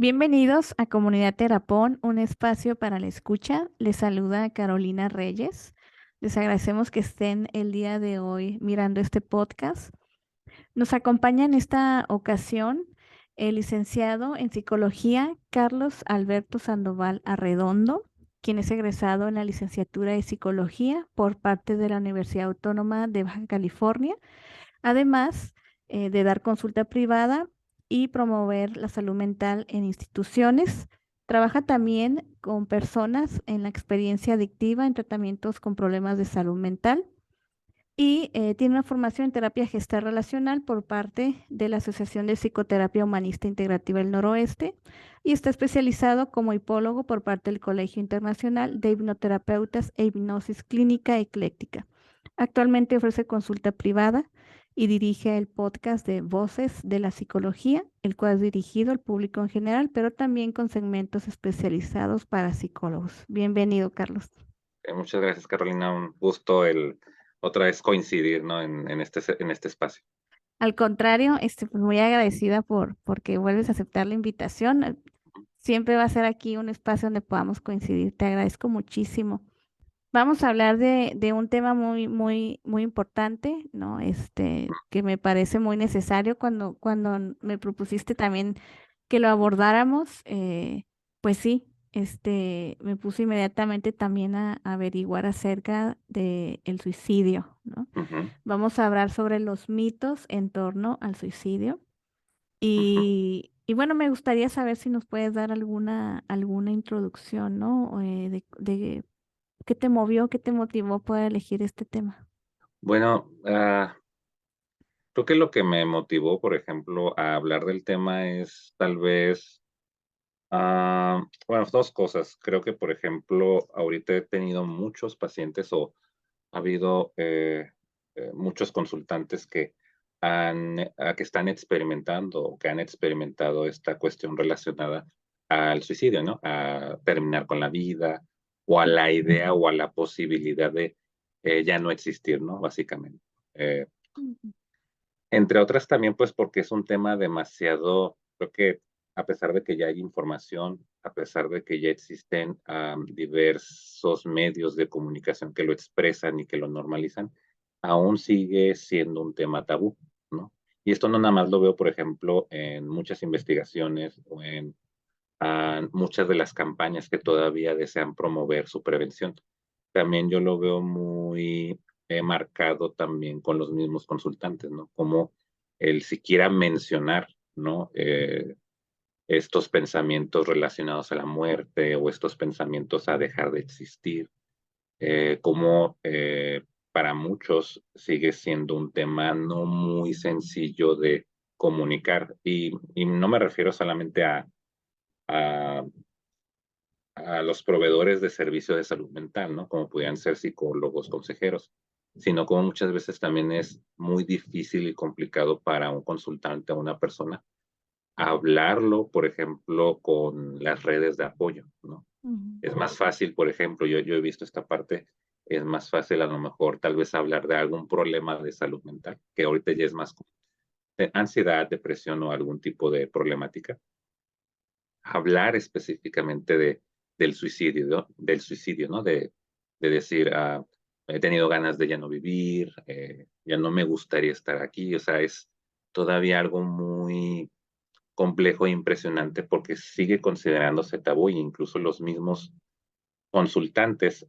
Bienvenidos a Comunidad Terapón, un espacio para la escucha. Les saluda Carolina Reyes. Les agradecemos que estén el día de hoy mirando este podcast. Nos acompaña en esta ocasión el licenciado en psicología Carlos Alberto Sandoval Arredondo, quien es egresado en la licenciatura de psicología por parte de la Universidad Autónoma de Baja California. Además de dar consulta privada y promover la salud mental en instituciones, trabaja también con personas en la experiencia adictiva en tratamientos con problemas de salud mental y tiene una formación en terapia gestal relacional por parte de la Asociación de Psicoterapia Humanista Integrativa del Noroeste y está especializado como hipólogo por parte del Colegio Internacional de Hipnoterapeutas e Hipnosis Clínica Ecléctica. Actualmente ofrece consulta privada y dirige el podcast de Voces de la Psicología, el cual es dirigido al público en general, pero también con segmentos especializados para psicólogos. Bienvenido, Carlos. Muchas gracias, Carolina. Un gusto el otra vez coincidir, ¿no? En este espacio. Al contrario, pues muy agradecida porque vuelves a aceptar la invitación. Siempre va a ser aquí un espacio donde podamos coincidir. Te agradezco muchísimo. Vamos a hablar de un tema muy importante, ¿no? Que me parece muy necesario cuando me propusiste también que lo abordáramos. Pues sí, me puse inmediatamente también a averiguar acerca del suicidio, ¿no? Ujú, Vamos a hablar sobre los mitos en torno al suicidio. ujú. Y bueno, me gustaría saber si nos puedes dar alguna introducción, ¿no? De qué te movió, qué te motivó para elegir este tema. Bueno, creo que lo que me motivó, por ejemplo, a hablar del tema es tal vez, bueno, 2 cosas. Creo que, por ejemplo, ahorita he tenido muchos pacientes o ha habido, muchos consultantes que están experimentando o que han experimentado esta cuestión relacionada al suicidio, ¿no? A terminar con la vida, o a la idea, o a la posibilidad de, ya no existir, ¿no? Básicamente. Eh, Ujú. Entre otras también, pues, porque es un tema demasiado, creo que a pesar de que ya hay información, a pesar de que ya existen, diversos medios de comunicación que lo expresan y que lo normalizan, aún sigue siendo un tema tabú, ¿no? Y esto no nada más lo veo, por ejemplo, en muchas investigaciones o en, muchas de las campañas que todavía desean promover su prevención. También yo lo veo muy, marcado también con los mismos consultantes, ¿no? Como el siquiera mencionar, ¿no? Estos pensamientos relacionados a la muerte o estos pensamientos a dejar de existir, como, para muchos sigue siendo un tema no muy sencillo de comunicar. Y no me refiero solamente a a los proveedores de servicio de salud mental, ¿no? Como pudieran ser psicólogos, consejeros, sino como muchas veces también es muy difícil y complicado para un consultante o una persona hablarlo, por ejemplo, con las redes de apoyo, ¿no? Ujú. Es más fácil, por ejemplo, yo he visto esta parte, es más fácil a lo mejor tal vez hablar de algún problema de salud mental, que ahorita ya es más común, de ansiedad, depresión o algún tipo de problemática, hablar específicamente del suicidio, ¿no? De decir, he tenido ganas de ya no vivir, ya no me gustaría estar aquí, o sea, es todavía algo muy complejo e impresionante porque sigue considerándose tabú e incluso los mismos consultantes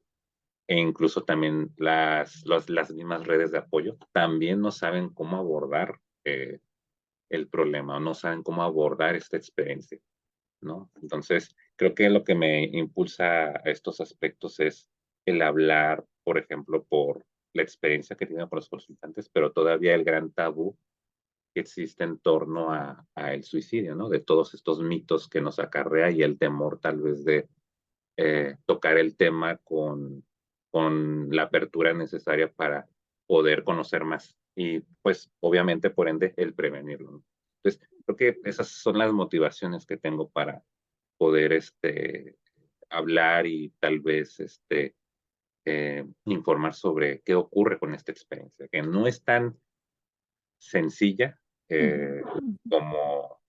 e incluso también las mismas redes de apoyo también no saben cómo abordar, el problema, o no saben cómo abordar esta experiencia. ¿No? Entonces, creo que lo que me impulsa a estos aspectos es el hablar, por ejemplo, por la experiencia que he tenido con los consultantes, pero todavía el gran tabú que existe en torno a el suicidio, ¿no? De todos estos mitos que nos acarrea y el temor tal vez de tocar el tema con la apertura necesaria para poder conocer más y pues obviamente por ende el prevenirlo, ¿no? Entonces, creo que esas son las motivaciones que tengo para poder hablar y tal vez informar sobre qué ocurre con esta experiencia, que no es tan sencilla Ujú. eh, Ujú. como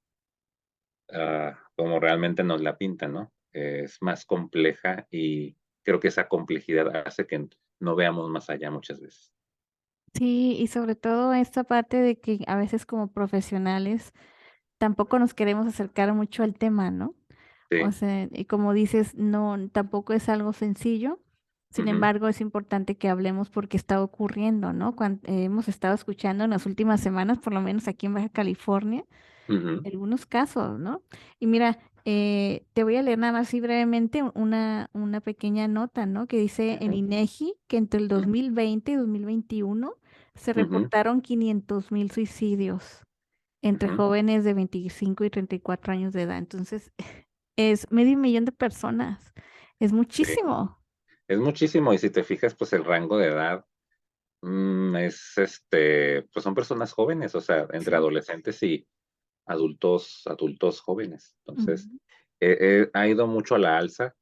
como realmente nos la pintan, ¿no? Es más compleja y creo que esa complejidad hace que no veamos más allá muchas veces. Sí, y sobre todo esta parte de que a veces como profesionales tampoco nos queremos acercar mucho al tema, ¿no? O Sí, sea, y como dices, no, tampoco es algo sencillo. Sin ujú, embargo, es importante que hablemos porque está ocurriendo, ¿no? Hemos estado escuchando en las últimas semanas, por lo menos aquí en Baja California, ujú, algunos casos, ¿no? Y mira, te voy a leer nada más así brevemente una pequeña nota, ¿no? Que dice en ujú, INEGI que entre el 2020 y 2021 se ujú, reportaron 500,000 suicidios entre ujú. jóvenes de 25 y 34 años de edad. Entonces, es medio millón de personas. Es Sí, muchísimo. es muchísimo y si te fijas, pues el rango de edad es, pues son personas jóvenes, o sea, entre Sí. adolescentes y adultos jóvenes. Entonces, Ujú, ha ido mucho a la alza.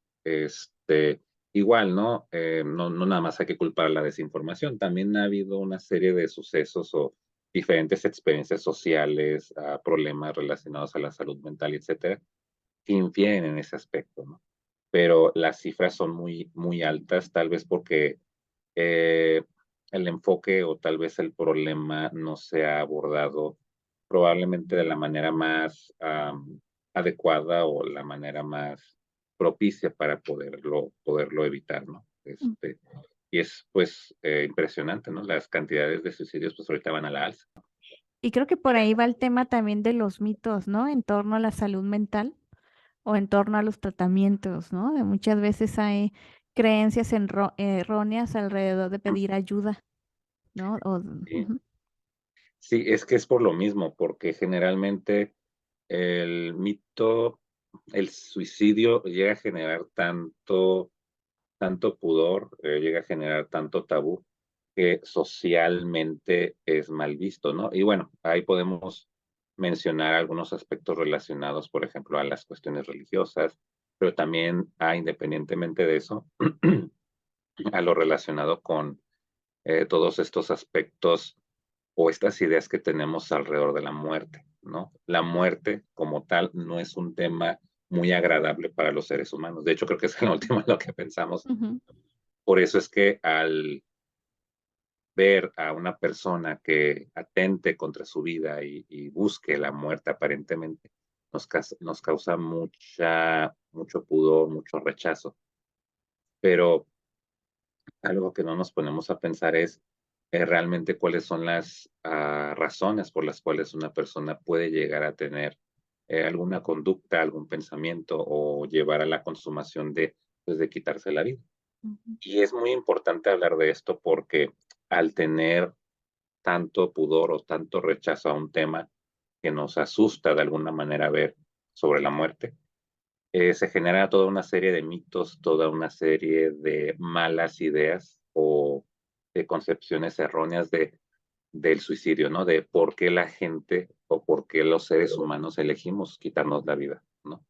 Igual, ¿no? No nada más hay que culpar la desinformación, también ha habido una serie de sucesos o diferentes experiencias sociales, problemas relacionados a la salud mental, etcétera, que infieren en ese aspecto, ¿no? Pero las cifras son muy, muy altas, tal vez porque eh, el enfoque o tal vez el problema no se ha abordado probablemente de la manera más adecuada o la manera más propicia para poderlo evitar, ¿no? mm. Y es pues impresionante, ¿no? Las cantidades de suicidios pues ahorita van a la alza. Y creo que por ahí va el tema también de los mitos, ¿no? En torno a la salud mental o en torno a los tratamientos, ¿no? De muchas veces hay creencias erróneas alrededor de pedir ayuda, ¿no? Sí, sí, es que es por lo mismo, porque generalmente el mito, el suicidio llega a generar tanto pudor, llega a generar tanto tabú que socialmente es mal visto, ¿no? Y bueno, ahí podemos mencionar algunos aspectos relacionados, por ejemplo, a las cuestiones religiosas, pero también independientemente de eso, a lo relacionado con todos estos aspectos o estas ideas que tenemos alrededor de la muerte, ¿no? La muerte como tal no es un tema muy agradable para los seres humanos. De hecho, creo que es la última lo que pensamos. Ujú, Por eso es que al ver a una persona que atente contra su vida y busque la muerte aparentemente, nos causa mucho pudor, mucho rechazo. Pero algo que no nos ponemos a pensar es realmente cuáles son las razones por las cuales una persona puede llegar a tener alguna conducta, algún pensamiento o llevar a la consumación pues, de quitarse la vida. ujú, Y es muy importante hablar de esto porque al tener tanto pudor o tanto rechazo a un tema que nos asusta de alguna manera ver sobre la muerte, se genera toda una serie de mitos, toda una serie de malas ideas o de concepciones erróneas del suicidio, ¿no? De por qué la gente o por qué los seres humanos elegimos quitarnos la vida, ¿no?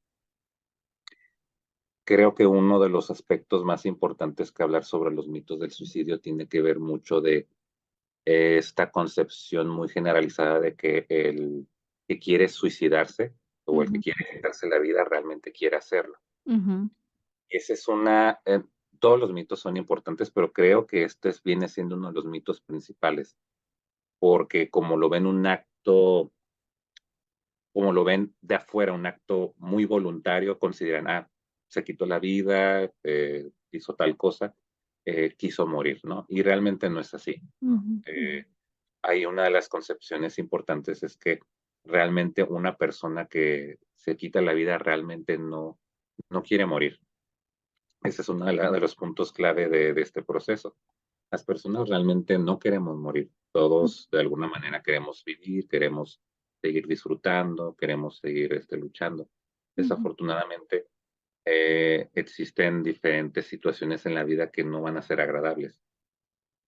Creo que uno de los aspectos más importantes que hablar sobre los mitos del suicidio tiene que ver mucho de esta concepción muy generalizada de que el que quiere suicidarse o el que ujú, quiere quitarse la vida realmente quiere hacerlo. ujú, Esa es todos los mitos son importantes, pero creo que viene siendo uno de los mitos principales, porque como lo ven de afuera, un acto muy voluntario, consideran, se quitó la vida, hizo tal cosa, quiso morir, ¿no? Y realmente no es así, ¿no? ujú, Hay una de las concepciones importantes es que realmente una persona que se quita la vida realmente no quiere morir. Ese es uno de los puntos clave de este proceso. Las personas realmente no queremos morir. ujú, Todos de alguna manera queremos vivir, queremos seguir disfrutando, queremos seguir luchando. ujú, Desafortunadamente, existen diferentes situaciones en la vida que no van a ser agradables.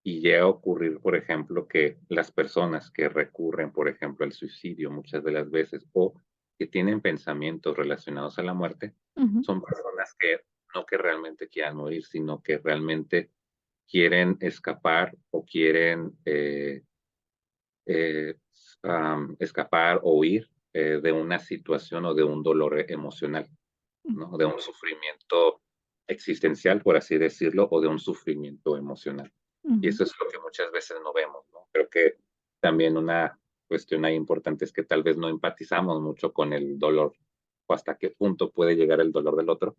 Y llega a ocurrir, por ejemplo, que las personas que recurren, por ejemplo, al suicidio muchas de las veces o que tienen pensamientos relacionados a la muerte, ujú, son personas que no que realmente quieran morir, sino que realmente quieren escapar o quieren escapar o huir de una situación o de un dolor emocional, Mm, ¿no? De un sufrimiento existencial, por así decirlo, o de un sufrimiento emocional. Y ujú. eso es lo que muchas veces no vemos, ¿no? Creo que también una cuestión ahí importante es que tal vez no empatizamos mucho con el dolor o hasta qué punto puede llegar el dolor del otro,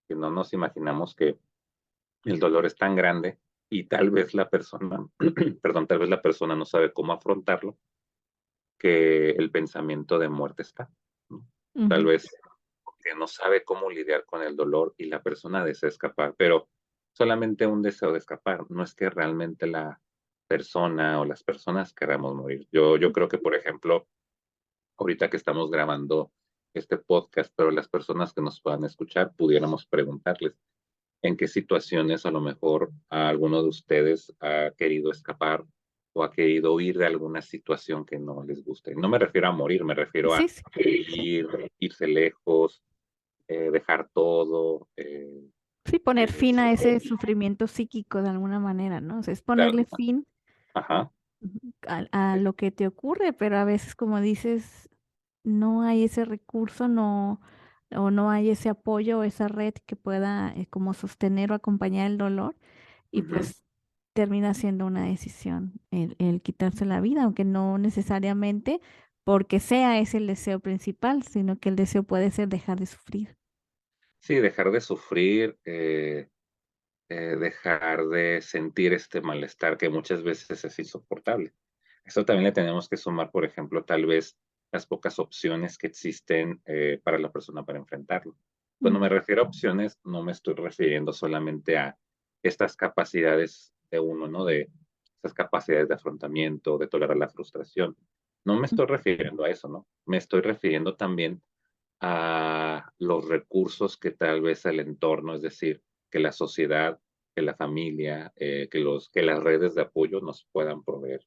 que no nos imaginamos que el dolor es tan grande y tal vez la persona, perdón, tal vez la persona no sabe cómo afrontarlo, que el pensamiento de muerte está, ¿no? Tal Ujú. vez que no sabe cómo lidiar con el dolor y la persona desea escapar, pero solamente un deseo de escapar, no es que realmente la persona o las personas queramos morir. Yo creo que, por ejemplo, ahorita que estamos grabando este podcast, pero las personas que nos puedan escuchar, pudiéramos preguntarles en qué situaciones a lo mejor a alguno de ustedes ha querido escapar o ha querido huir de alguna situación que no les guste. No me refiero a morir, me refiero Sí, a sí. ir, irse lejos, dejar todo, Sí, poner fin a ese sí, sufrimiento psíquico de alguna manera, ¿no? O sea, es ponerle claro, fin ajá, a lo que te ocurre, pero a veces, como dices, no hay ese recurso, no, o no hay ese apoyo o esa red que pueda como sostener o acompañar el dolor y ujú. pues termina siendo una decisión el quitarse la vida, aunque no necesariamente porque sea ese el deseo principal, sino que el deseo puede ser dejar de sufrir. Sí, dejar de sufrir, dejar de sentir este malestar que muchas veces es insoportable. Eso también le tenemos que sumar, por ejemplo, tal vez las pocas opciones que existen para la persona para enfrentarlo. Cuando me Ujú, refiero a opciones, no me estoy refiriendo solamente a estas capacidades de uno, ¿no? De estas capacidades de afrontamiento, de tolerar la frustración. No me ujú, estoy refiriendo a eso, ¿no? Me estoy refiriendo también a los recursos que tal vez el entorno, es decir, que la sociedad, que la familia, que las redes de apoyo nos puedan proveer.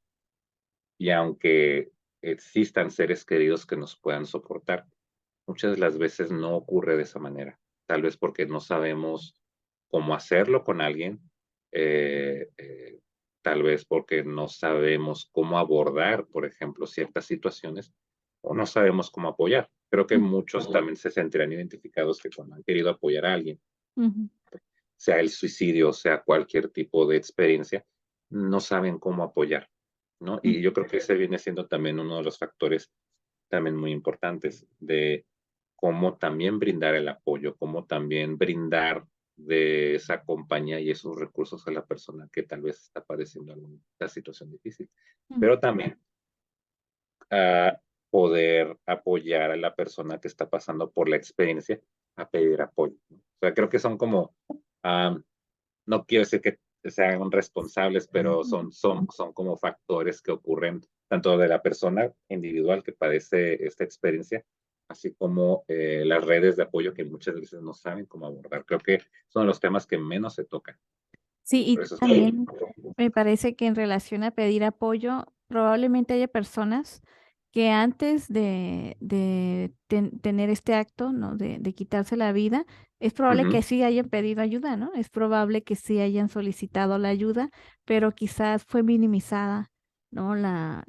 Y aunque existan seres queridos que nos puedan soportar, muchas de las veces no ocurre de esa manera. Tal vez porque no sabemos cómo hacerlo con alguien, tal vez porque no sabemos cómo abordar, por ejemplo, ciertas situaciones, o no sabemos cómo apoyar. Creo que ujú, muchos también se sentirán identificados que cuando han querido apoyar a alguien, ujú, sea el suicidio, sea cualquier tipo de experiencia, no saben cómo apoyar, ¿no? ujú, Y yo creo que ese viene siendo también uno de los factores también muy importantes de cómo también brindar el apoyo, cómo también brindar de esa compañía y esos recursos a la persona que tal vez está padeciendo alguna situación difícil. ujú, Pero también a poder apoyar a la persona que está pasando por la experiencia a pedir apoyo, ¿no? O sea, creo que son como, am, no quiero decir que sean responsables, pero son como factores que ocurren tanto de la persona individual que padece esta experiencia, así como las redes de apoyo que muchas veces no saben cómo abordar. Creo que son los temas que menos se tocan. sí, Por y eso es también me parece que en relación a pedir apoyo, probablemente haya personas que antes de tener este acto, ¿no? De quitarse la vida, es probable ujú, que sí hayan pedido ayuda, ¿no? Es probable que sí hayan solicitado la ayuda, pero quizás fue minimizada, ¿no? La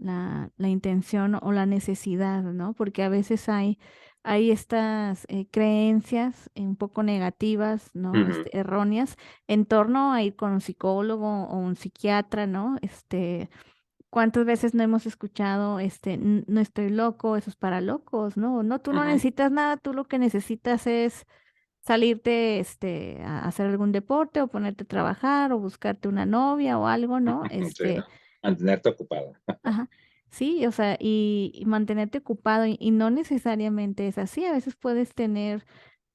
intención o la necesidad, ¿no? Porque a veces hay estas creencias un poco negativas, ¿no? ujú, Erróneas en torno a ir con un psicólogo o un psiquiatra, ¿no? ¿Cuántas veces no hemos escuchado, no estoy loco, eso es para locos, ¿no? No, tú no ujú. necesitas nada, tú lo que necesitas es salirte, a hacer algún deporte o ponerte a trabajar o buscarte una novia o algo, ¿no? Sí, mantenerte ocupado. Ajá. Sí, o sea, y mantenerte ocupado y no necesariamente es así. A veces puedes tener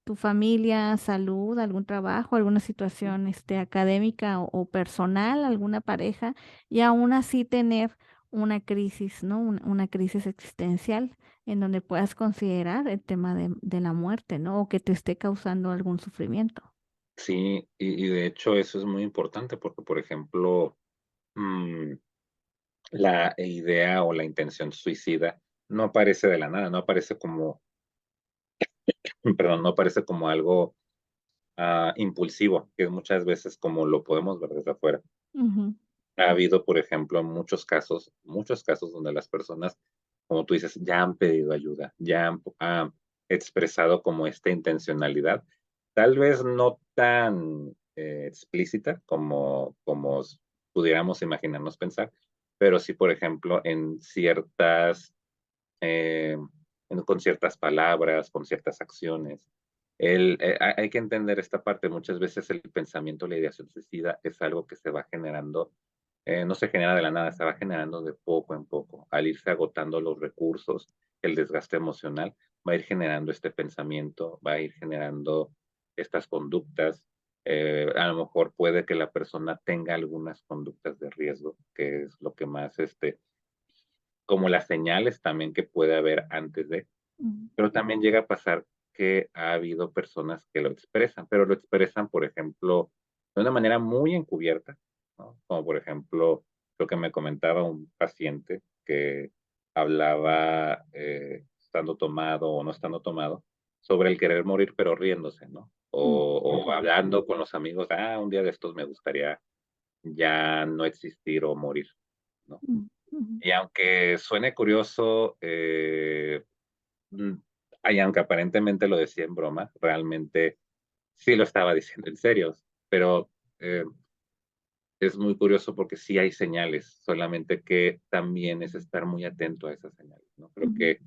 tu familia, salud, algún trabajo, alguna situación académica o personal, alguna pareja, y aún así tener una crisis, ¿no? Una crisis existencial en donde puedas considerar el tema de la muerte, ¿no? O que te esté causando algún sufrimiento. Sí, y de hecho eso es muy importante porque, por ejemplo, mm, la idea o la intención suicida no aparece de la nada, no aparece como, perdón, no aparece como algo impulsivo, que es muchas veces como lo podemos ver desde afuera. Ujú, Ha habido, por ejemplo, muchos casos donde las personas como tú dices, ya han pedido ayuda, ya han expresado como esta intencionalidad, tal vez no tan explícita como pudiéramos imaginarnos pensar, pero sí, por ejemplo, en ciertas eh, con ciertas palabras, con ciertas acciones. Hay que entender esta parte. Muchas veces el pensamiento, la ideación suicida es algo que se va generando, no se genera de la nada, se va generando de poco en poco. Al irse agotando los recursos, el desgaste emocional, va a ir generando este pensamiento, va a ir generando estas conductas. A lo mejor puede que la persona tenga algunas conductas de riesgo, que es lo que más como las señales también que puede haber antes de, Mm, pero también llega a pasar que ha habido personas que lo expresan, pero lo expresan, por ejemplo, de una manera muy encubierta, ¿no? Como por ejemplo, lo que me comentaba un paciente que hablaba estando tomado o no estando tomado, sobre el querer morir, pero riéndose, ¿no? mm, O hablando con los amigos, un día de estos me gustaría ya no existir o morir, ¿no? mm, ujú, Y aunque suene curioso, mm, y aunque aparentemente lo decía en broma, realmente sí lo estaba diciendo en serio, pero eh, es muy curioso porque sí hay señales, solamente que también es estar muy atento a esas señales, ¿no? Creo ujú, que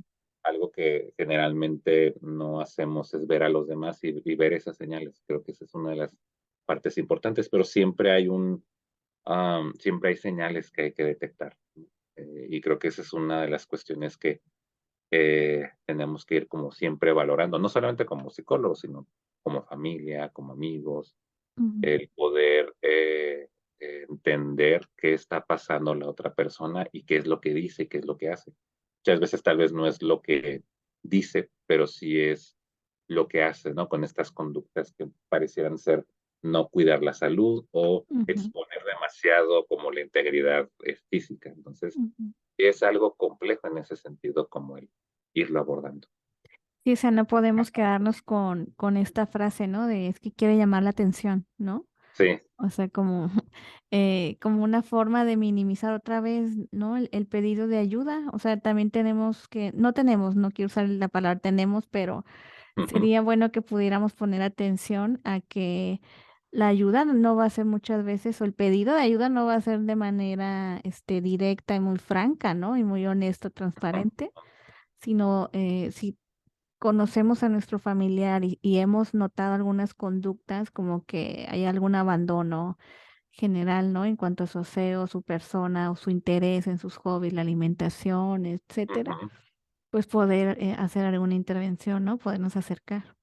algo que generalmente no hacemos es ver a los demás y ver esas señales. Creo que esa es una de las partes importantes, pero siempre hay señales que hay que detectar, ¿no? Y creo que esa es una de las cuestiones que tenemos que ir como siempre valorando, no solamente como psicólogos, sino como familia, como amigos, ujú, el poder entender qué está pasando la otra persona y qué es lo que dice y qué es lo que hace. Muchas veces tal vez no es lo que dice, pero sí es lo que hace, ¿no? Con estas conductas que parecieran ser no cuidar la salud o ujú, exponer demasiado como la integridad física. Entonces, ujú. es algo complejo en ese sentido como el irlo abordando. Sí, o sea, no podemos quedarnos con esta frase, ¿no? De es que quiere llamar la atención, ¿no? Sí, O sea, como, como una forma de minimizar otra vez, ¿no? El pedido de ayuda. O sea, también tenemos que, no tenemos, no quiero usar la palabra tenemos, pero ujú, sería bueno que pudiéramos poner atención a que la ayuda no va a ser muchas veces, o el pedido de ayuda no va a ser de manera, directa y muy franca, ¿no? Y muy honesto, ujú, transparente, sino si conocemos a nuestro familiar y hemos notado algunas conductas como que hay algún abandono general, ¿no? En cuanto a su aseo, su persona o su interés en sus hobbies, la alimentación, etcétera, ujú. pues poder hacer alguna intervención, ¿no? Podernos acercar.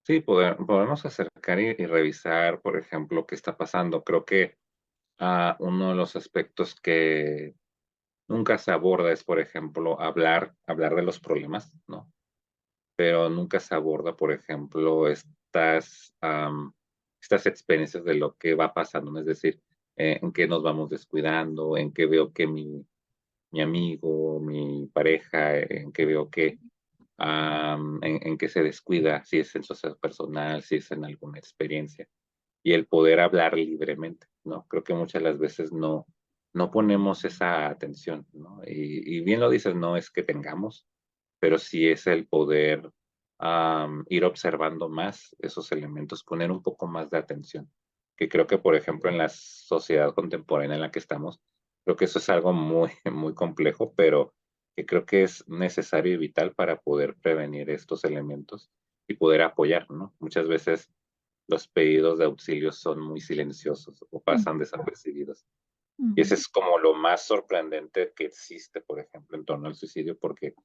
Sí, podemos acercar y revisar, por ejemplo, qué está pasando. Creo que uno de los aspectos que nunca se aborda es, por ejemplo, hablar de los problemas, ¿no? Pero nunca se aborda, por ejemplo, estas experiencias de lo que va pasando, ¿no? Es decir, en qué nos vamos descuidando, en qué veo que mi amigo, mi pareja, en qué veo que en qué se descuida, si es en su aseo personal, si es en alguna experiencia, y el poder hablar libremente, ¿no? Creo que muchas de las veces no ponemos esa atención, ¿no? Y bien lo dices, no es que tengamos, pero sí es el poder ir observando más esos elementos, poner un poco más de atención, que creo que, por ejemplo, en la sociedad contemporánea en la que estamos, creo que eso es algo muy, muy complejo, pero que creo que es necesario y vital para poder prevenir estos elementos y poder apoyar, ¿no? Muchas veces los pedidos de auxilio son muy silenciosos o Mm, pasan desapercibidos. Y ese ujú, es como lo más sorprendente que existe, por ejemplo, en torno al suicidio, porque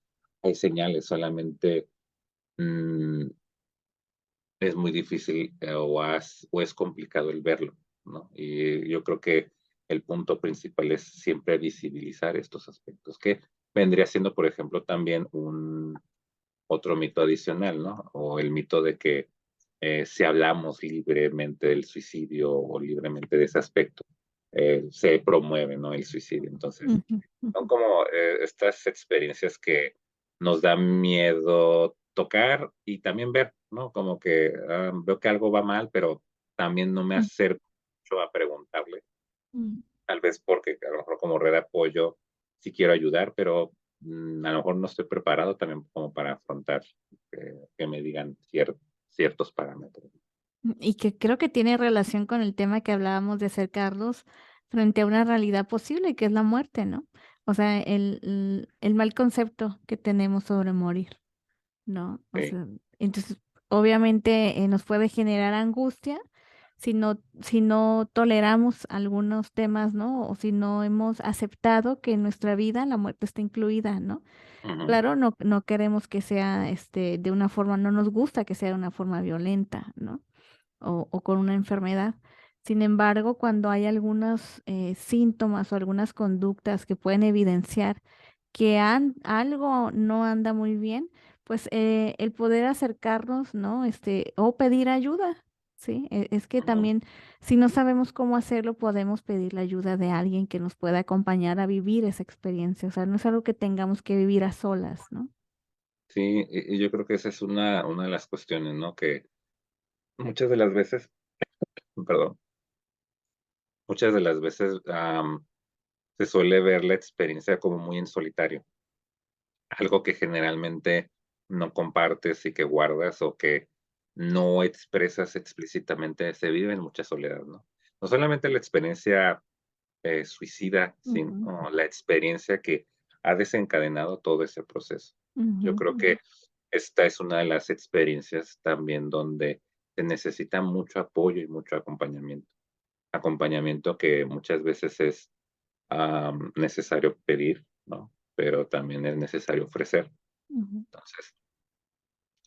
hay señales, solamente mm, es muy difícil o es complicado el verlo, ¿no? Y yo creo que el punto principal es siempre visibilizar estos aspectos, que vendría siendo, por ejemplo, también un otro mito adicional, ¿no? O el mito de que si hablamos libremente del suicidio o libremente de ese aspecto, se promueve, ¿no? El suicidio. Entonces, ujú, son ujú, como estas experiencias que nos dan miedo tocar y también ver, ¿no? Como que veo que algo va mal, pero también no me mm, acerco mucho a preguntarle, mm, tal vez porque a lo mejor como red de apoyo sí quiero ayudar, pero a lo mejor no estoy preparado también como para afrontar que me digan ciertos parámetros. Y que creo que tiene relación con el tema que hablábamos de acercarlos frente a una realidad posible, que es la muerte, ¿no? O sea, el mal concepto que tenemos sobre morir, ¿no? O Sí, sea, entonces, obviamente nos puede generar angustia si no toleramos algunos temas, ¿no? O si no hemos aceptado que en nuestra vida la muerte está incluida, ¿no? ujú, Claro, no queremos que sea de una forma, no nos gusta que sea de una forma violenta, ¿no? O con una enfermedad. Sin embargo, cuando hay algunos síntomas o algunas conductas que pueden evidenciar que algo no anda muy bien, pues el poder acercarnos, ¿no? O pedir ayuda, ¿sí? Es que ujú. también, si no sabemos cómo hacerlo, podemos pedir la ayuda de alguien que nos pueda acompañar a vivir esa experiencia. O sea, no es algo que tengamos que vivir a solas, ¿no? Sí, y yo creo que esa es una de las cuestiones, ¿no? Que muchas de las veces, perdón, muchas de las veces se suele ver la experiencia como muy en solitario, algo que generalmente no compartes y que guardas o que no expresas explícitamente, se vive en mucha soledad, ¿no? No solamente la experiencia suicida, sino Ujú, la experiencia que ha desencadenado todo ese proceso. Yo ujú, creo que esta es una de las experiencias también donde se necesita mucho apoyo y mucho acompañamiento. Acompañamiento que muchas veces es necesario pedir, ¿no? Pero también es necesario ofrecer. ujú, Entonces,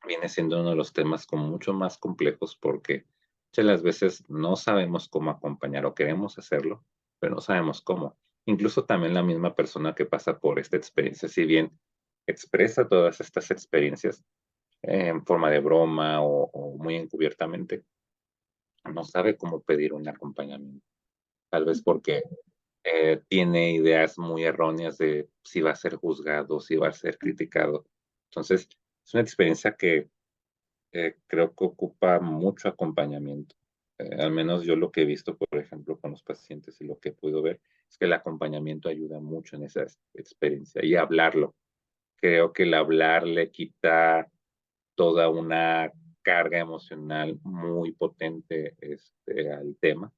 viene siendo uno de los temas como mucho más complejos porque muchas de las veces no sabemos cómo acompañar o queremos hacerlo, pero no sabemos cómo. Incluso también la misma persona que pasa por esta experiencia, si bien expresa todas estas experiencias en forma de broma o muy encubiertamente, no sabe cómo pedir un acompañamiento. Tal vez ujú, porque tiene ideas muy erróneas de si va a ser juzgado, si va a ser criticado. Entonces, es una experiencia que creo que ocupa mucho acompañamiento. Al menos yo lo que he visto, por ejemplo, con los pacientes y lo que puedo ver, es que el acompañamiento ayuda mucho en esa experiencia y hablarlo. Creo que el hablar le quita toda una carga emocional muy potente al tema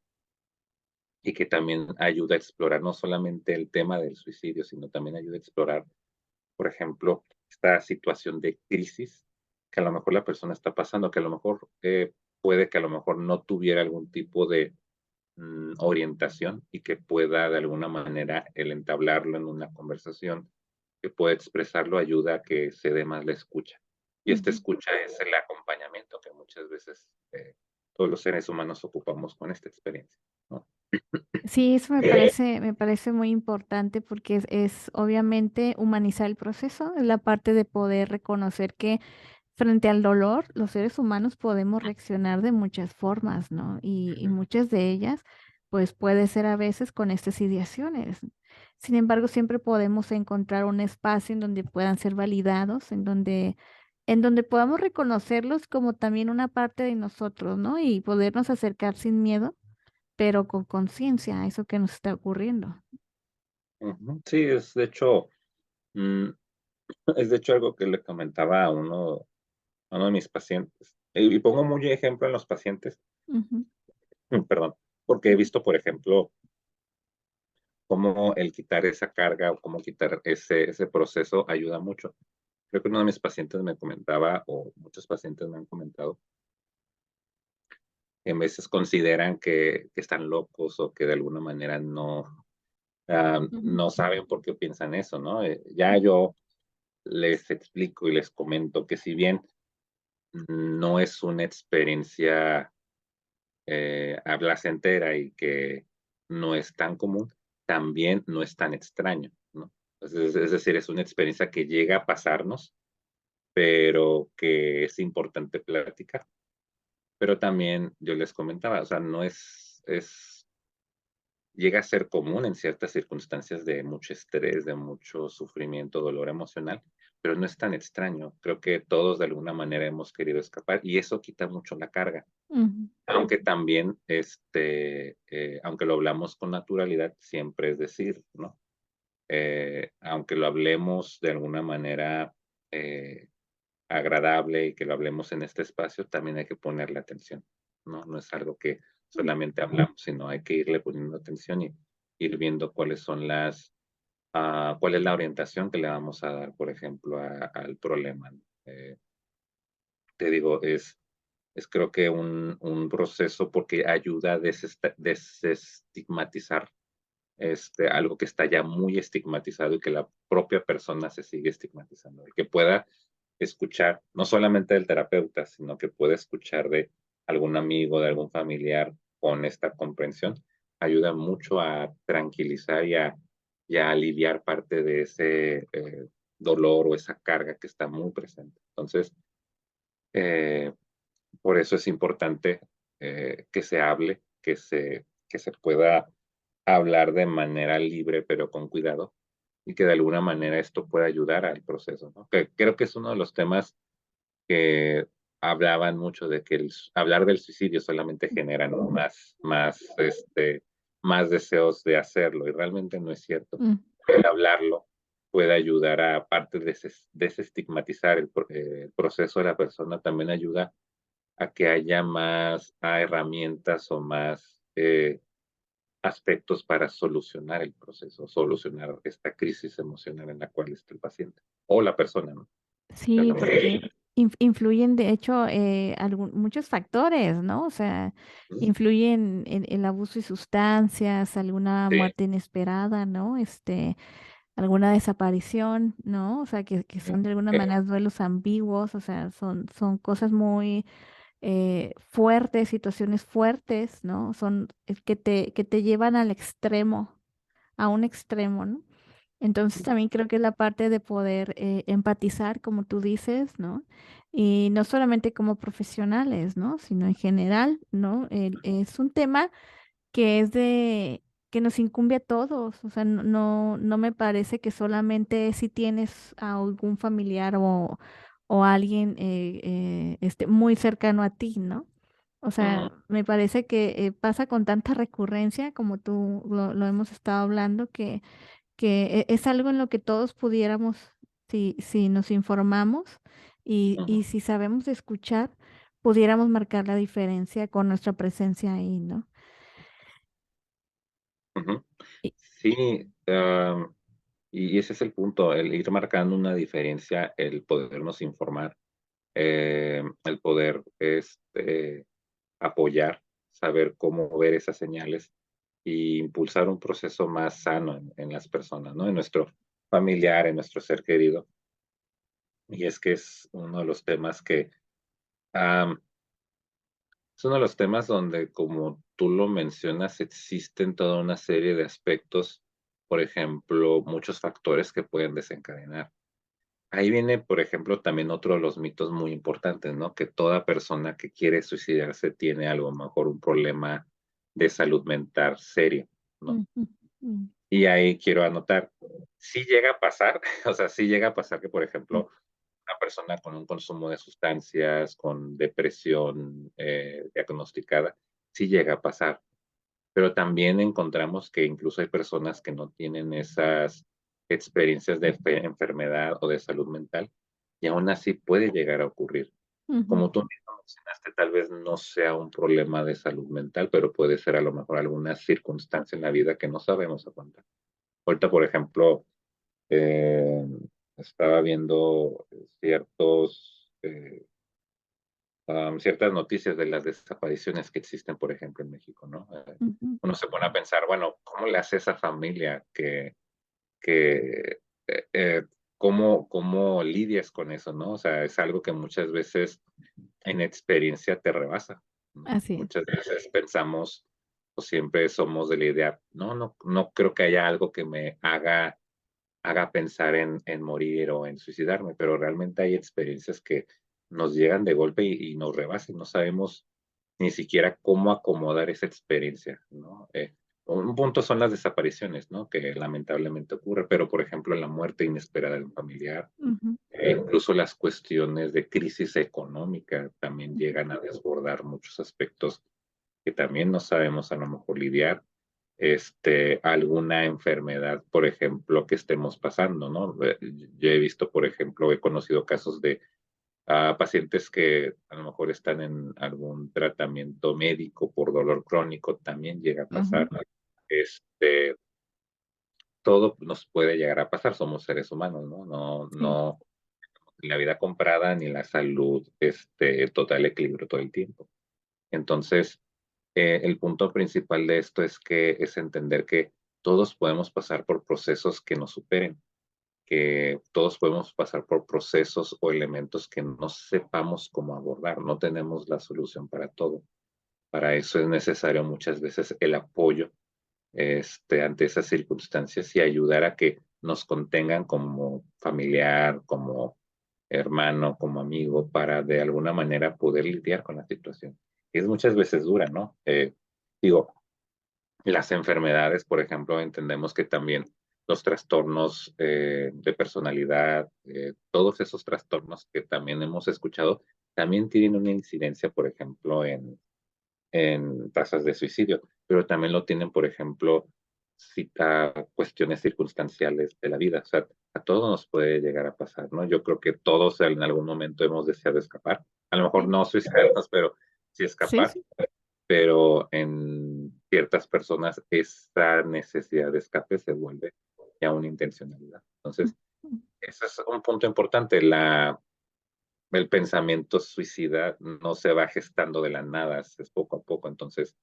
y que también ayuda a explorar no solamente el tema del suicidio, sino también ayuda a explorar, por ejemplo, esta situación de crisis que a lo mejor la persona está pasando, que a lo mejor puede que a lo mejor no tuviera algún tipo de orientación y que pueda de alguna manera el entablarlo en una conversación, que pueda expresarlo, ayuda a que se dé más la escucha. Y esta ujú. escucha es el acompañamiento que muchas veces todos los seres humanos ocupamos con esta experiencia, ¿no? Sí, eso me parece muy importante porque es obviamente humanizar el proceso, es la parte de poder reconocer que frente al dolor, los seres humanos podemos reaccionar de muchas formas, ¿no? Y muchas de ellas, pues puede ser a veces con estas ideaciones. Sin embargo, siempre podemos encontrar un espacio en donde puedan ser validados, en donde podamos reconocerlos como también una parte de nosotros, ¿no? Y podernos acercar sin miedo pero con conciencia a eso que nos está ocurriendo. Ujú. Sí, es de hecho, mm, es de hecho algo que le comentaba a uno de mis pacientes. Y pongo muy ejemplo en los pacientes, Ujú, perdón, porque he visto, por ejemplo, cómo el quitar esa carga o cómo quitar ese proceso ayuda mucho. Creo que uno de mis pacientes me comentaba, o muchos pacientes me han comentado, que en veces consideran que están locos o que de alguna manera ujú, no saben por qué piensan eso, ¿no? Ya yo les explico y les comento que si bien no es una experiencia placentera y que no es tan común, también no es tan extraño, ¿no? Entonces, es decir, es una experiencia que llega a pasarnos, pero que es importante platicar. Pero también yo les comentaba, o sea, no llega a ser común en ciertas circunstancias de mucho estrés, de mucho sufrimiento, dolor emocional, pero no es tan extraño. Creo que todos de alguna manera hemos querido escapar y eso quita mucho la carga. ujú. Aunque también, aunque lo hablamos con naturalidad, siempre es decir, ¿no? aunque lo hablemos de alguna manera eh, agradable y que lo hablemos en este espacio, también hay que ponerle atención, ¿no? No es algo que solamente hablamos, sino hay que irle poniendo atención y ir viendo cuáles son cuál es la orientación que le vamos a dar, por ejemplo, al problema, ¿no? Te digo, es creo que un proceso porque ayuda a desestigmatizar algo que está ya muy estigmatizado y que la propia persona se sigue estigmatizando. Y que pueda escuchar, no solamente del terapeuta, sino que pueda escuchar de algún amigo, de algún familiar con esta comprensión, ayuda mucho a tranquilizar y a aliviar parte de ese dolor o esa carga que está muy presente. Entonces, eh, por eso es importante que se hable, que se pueda hablar de manera libre, pero con cuidado, y que de alguna manera esto pueda ayudar al proceso, ¿no? Que creo que es uno de los temas que hablaban mucho de que hablar del suicidio solamente genera, ¿no? Más deseos de hacerlo, y realmente no es cierto. Mm. El hablarlo puede ayudar a, aparte de desestigmatizar el proceso de la persona, también ayuda a que haya más herramientas o más aspectos para solucionar el proceso, solucionar esta crisis emocional en la cual está el paciente o la persona, ¿no? De Sí, alguna porque manera. influyen, de hecho, muchos factores, ¿no? O sea, Ujú. influyen el abuso de sustancias, alguna Sí, muerte inesperada, ¿no? Alguna desaparición, ¿no? O sea, que sí, son de alguna eh, manera duelos ambiguos, o sea, son cosas muy fuertes, situaciones fuertes, ¿no? Son que te llevan al extremo, a un extremo, ¿no? Entonces también creo que es la parte de poder empatizar, como tú dices, ¿no? Y no solamente como profesionales, ¿no? Sino en general, ¿no? Es un tema que es que nos incumbe a todos. O sea, no me parece que solamente si tienes a algún familiar o alguien muy cercano a ti, ¿no? O ujú, sea, me parece que pasa con tanta recurrencia, como tú lo hemos estado hablando, que es algo en lo que todos pudiéramos, si nos informamos ujú, y si sabemos escuchar, pudiéramos marcar la diferencia con nuestra presencia ahí, ¿no? ujú. Y- Sí, y ese es el punto, el ir marcando una diferencia, el podernos informar, el poder apoyar, saber cómo ver esas señales y impulsar un proceso más sano en las personas, ¿no? En nuestro familiar, en nuestro ser querido. Y es que es uno de los temas que, am, es uno de los temas donde, como tú lo mencionas, existen toda una serie de aspectos, por ejemplo, muchos factores que pueden desencadenar. Ahí viene, por ejemplo, también otro de los mitos muy importantes, ¿no? Que toda persona que quiere suicidarse tiene a lo mejor un problema de salud mental serio, ¿no? Ujú, mm, Y ahí quiero anotar, sí llega a pasar, o sea, sí llega a pasar que, por mm, ejemplo, una persona con un consumo de sustancias, con depresión diagnosticada, sí llega a pasar. Pero también encontramos que incluso hay personas que no tienen esas experiencias de enfermedad o de salud mental, y aún así puede llegar a ocurrir. ujú, Como tú mismo mencionaste, tal vez no sea un problema de salud mental, pero puede ser a lo mejor alguna circunstancia en la vida que no sabemos aguantar. Ahorita, por ejemplo, eh, estaba viendo ciertas noticias de las desapariciones que existen, por ejemplo, en México, ¿no? ujú, Uno se pone a pensar, bueno, ¿cómo le hace esa familia que cómo lidias con eso, ¿no? O sea, es algo que muchas veces en experiencia te rebasa, ¿no? así es. Muchas veces pensamos o siempre somos de la idea, no creo que haya algo que me haga pensar en morir o en suicidarme, pero realmente hay experiencias que nos llegan de golpe y nos rebasan, no sabemos ni siquiera cómo acomodar esa experiencia, ¿no? Un punto son las desapariciones, ¿no? Que lamentablemente ocurre, pero por ejemplo la muerte inesperada de un familiar, Ujú, incluso las cuestiones de crisis económica también ujú, llegan a desbordar muchos aspectos que también no sabemos a lo mejor lidiar alguna enfermedad, por ejemplo, que estemos pasando, ¿no? Yo he visto, por ejemplo, he conocido casos de pacientes que a lo mejor están en algún tratamiento médico por dolor crónico, también llega a pasar. Ujú. Este, todo nos puede llegar a pasar, somos seres humanos, ¿no? No, Sí, no, ni la vida comprada ni la salud, total equilibrio todo el tiempo. Entonces, el punto principal de esto es entender que todos podemos pasar por procesos que nos superen, que todos podemos pasar por procesos o elementos que no sepamos cómo abordar, no tenemos la solución para todo. Para eso es necesario muchas veces el apoyo ante esas circunstancias y ayudar a que nos contengan como familiar, como hermano, como amigo, para de alguna manera poder lidiar con la situación. Es muchas veces dura, ¿no? Digo, las enfermedades, por ejemplo, entendemos que también los trastornos de personalidad, todos esos trastornos que también hemos escuchado, también tienen una incidencia, por ejemplo, en tasas de suicidio, pero también lo tienen, por ejemplo, cita cuestiones circunstanciales de la vida. O sea, a todos nos puede llegar a pasar, ¿no? Yo creo que todos en algún momento hemos deseado escapar. A lo mejor sí, no suicidarnos, pero sí sí, escapar. sí. Pero en ciertas personas esa necesidad de escape se vuelve ya una intencionalidad. Entonces, Ujú. ese es un punto importante. El pensamiento suicida no se va gestando de la nada, es poco a poco. Entonces,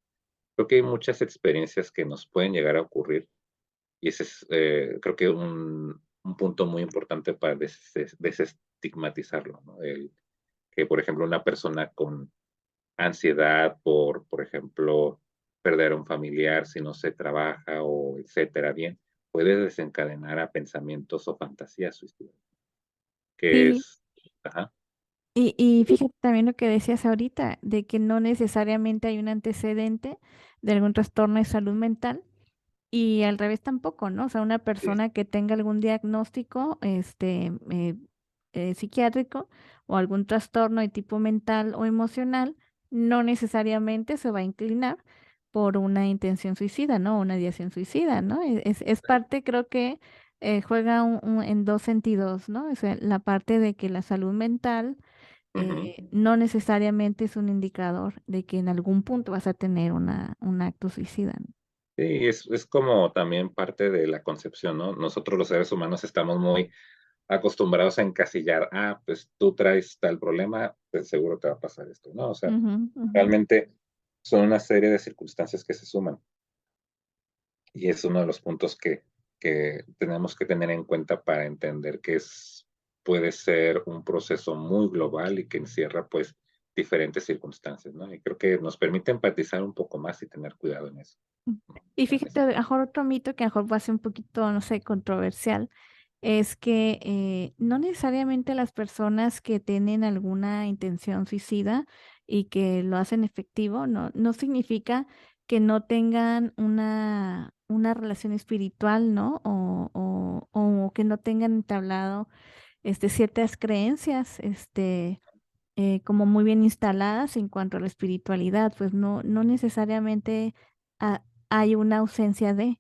creo que hay muchas experiencias que nos pueden llegar a ocurrir y ese es, creo que un punto muy importante para desestigmatizarlo, ¿no? Que, por ejemplo, una persona con ansiedad por ejemplo, perder a un familiar si no se trabaja o etcétera, bien, puede desencadenar a pensamientos o fantasías suicidas, que Sí, es ajá, y fíjate también lo que decías ahorita, de que no necesariamente hay un antecedente de algún trastorno de salud mental. Y al revés tampoco, ¿no? O sea, una sí, persona que tenga algún diagnóstico, psiquiátrico o algún trastorno de tipo mental o emocional, no necesariamente se va a inclinar por una intención suicida, ¿no? Una ideación suicida, ¿no? Es parte, creo que juega en dos sentidos, ¿no? O sea, la parte de que la salud mental ujú. no necesariamente es un indicador de que en algún punto vas a tener un acto suicida, ¿no? Sí, es como también parte de la concepción, ¿no? Nosotros los seres humanos estamos muy acostumbrados a encasillar, pues tú traes tal problema, pues seguro te va a pasar esto, ¿no? O sea, Ujú, ujú. realmente son una serie de circunstancias que se suman. Y es uno de los puntos que tenemos que tener en cuenta para entender que puede ser un proceso muy global y que encierra pues diferentes circunstancias, ¿no? Y creo que nos permite empatizar un poco más y tener cuidado en eso. Mm. Y En fíjate, a lo mejor otro mito que a lo mejor va a ser un poquito, no sé, controversial, es que no necesariamente las personas que tienen alguna intención suicida y que lo hacen efectivo, no significa que no tengan una relación espiritual, ¿no? O que no tengan entablado ciertas creencias, como muy bien instaladas en cuanto a la espiritualidad, pues no necesariamente hay una ausencia de,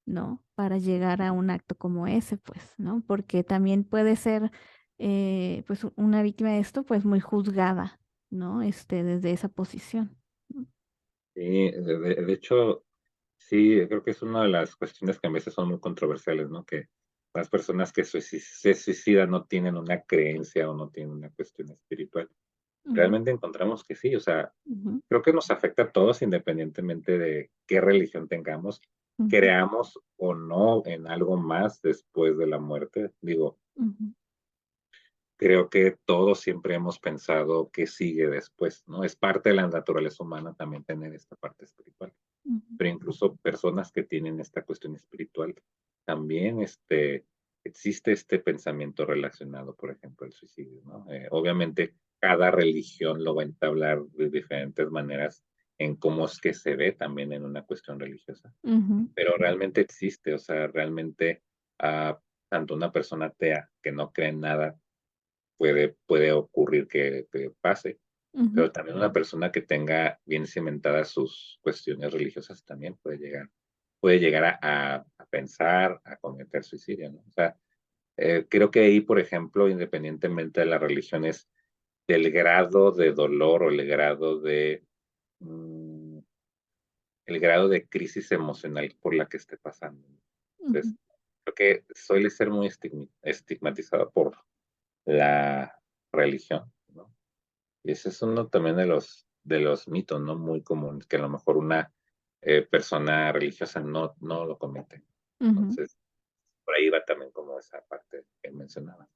¿no? Para llegar a un acto como ese, pues, ¿no? Porque también puede ser, pues, una víctima de esto, pues, muy juzgada, ¿no? Desde esa posición. ¿No? Sí, de hecho, sí, creo que es una de las cuestiones que a veces son muy controversiales, ¿no? Que las personas que se suicidan no tienen una creencia o no tienen una cuestión espiritual. Ujú, Realmente encontramos que sí, o sea, ujú, creo que nos afecta a todos independientemente de qué religión tengamos, ujú, creamos o no en algo más después de la muerte. Digo, ujú, creo que todos siempre hemos pensado que sigue después, ¿no? Es parte de la naturaleza humana también tener esta parte espiritual. ujú, Pero incluso personas que tienen esta cuestión espiritual, también existe este pensamiento relacionado, por ejemplo, al suicidio, ¿no? Obviamente, cada religión lo va a entablar de diferentes maneras en cómo es que se ve también en una cuestión religiosa, ujú, pero realmente existe, o sea, realmente ah, tanto una persona atea que no cree en nada puede ocurrir que pase, ujú, pero también una persona que tenga bien cimentadas sus cuestiones religiosas también puede llegar. puede llegar a pensar, a cometer suicidio, ¿no? O sea, creo que ahí, por ejemplo, independientemente de las religiones, del grado de dolor o mm, el grado de crisis emocional por la que esté pasando. Ujú, Entonces, creo que suele ser muy estigmatizado por la religión, ¿no? Y ese es uno también de los mitos, ¿no? Muy comunes, que a lo mejor una persona religiosa no lo comete. ujú. Entonces, por ahí va también como esa parte que mencionaba.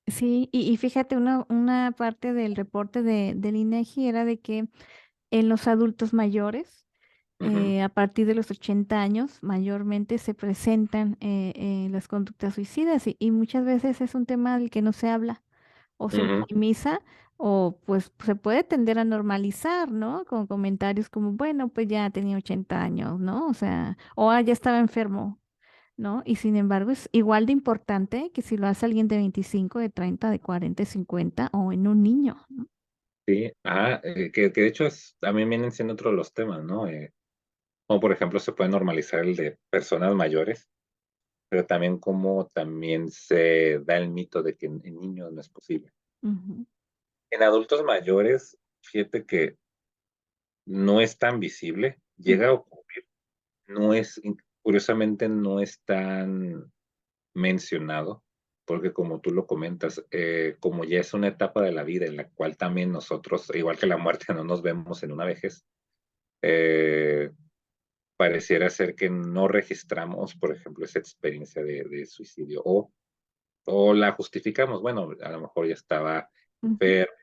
Sí, y fíjate, una parte del reporte del INEGI era de que en los adultos mayores, Ujú, a partir de los 80 años, mayormente se presentan las conductas suicidas y muchas veces es un tema del que no se habla o se ujú. minimiza o pues se puede tender a normalizar, ¿no? Con comentarios como, bueno, pues ya tenía 80 años, ¿no? O sea, o ya estaba enfermo, ¿no? Y sin embargo es igual de importante que si lo hace alguien de 25, de 30, de 40, de 50 o en un niño, ¿no? Sí, que de hecho también vienen siendo otros los temas, ¿no? Como por ejemplo se puede normalizar el de personas mayores, pero también como también se da el mito de que en niños no es posible. Ujú, En adultos mayores, fíjate que no es tan visible, ujú, llega a ocurrir, no es, curiosamente no es tan mencionado, porque como tú lo comentas, como ya es una etapa de la vida en la cual también nosotros, igual que la muerte, no nos vemos en una vejez, eh, pareciera ser que no registramos, por ejemplo, esa experiencia de suicidio o la justificamos. Bueno, a lo mejor ya estaba ujú, enfermo,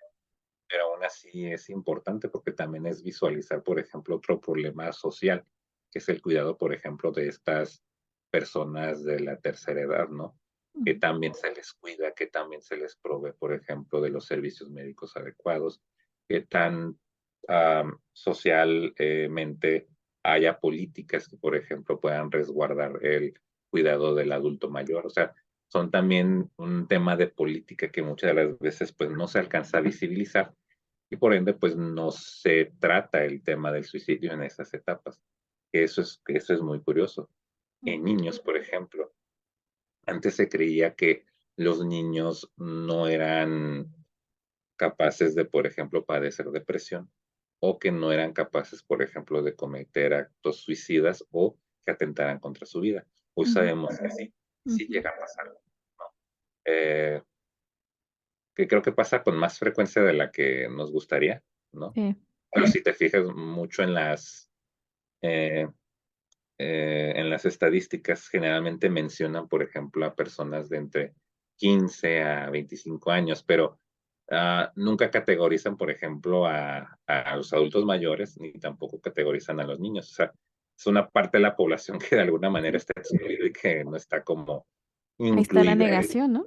pero aún así es importante porque también es visualizar, por ejemplo, otro problema social, que es el cuidado, por ejemplo, de estas personas de la tercera edad, ¿no? Que ujú, también se les cuida, que también se les provee, por ejemplo, de los servicios médicos adecuados, que tan socialmente haya políticas que, por ejemplo, puedan resguardar el cuidado del adulto mayor. O sea, son también un tema de política que muchas de las veces pues no se alcanza a visibilizar y por ende pues no se trata el tema del suicidio en esas etapas. Que eso es muy curioso. En ujú, niños, por ejemplo, antes se creía que los niños no eran capaces de, por ejemplo, padecer depresión o que no eran capaces, por ejemplo, de cometer actos suicidas o que atentaran contra su vida. Hoy ujú, sabemos que sí, sí ujú. llega a pasar, ¿no? Eh, que creo que pasa con más frecuencia de la que nos gustaría, ¿no? Sí. Pero si te fijas mucho eh, en las estadísticas, generalmente mencionan, por ejemplo, a personas de entre 15 a 25 años, pero nunca categorizan, por ejemplo, a los adultos mayores, ni tampoco categorizan a los niños. O sea, es una parte de la población que de alguna manera Ujú. está excluida y que no está como Ahí está la incluida. negación, ¿no?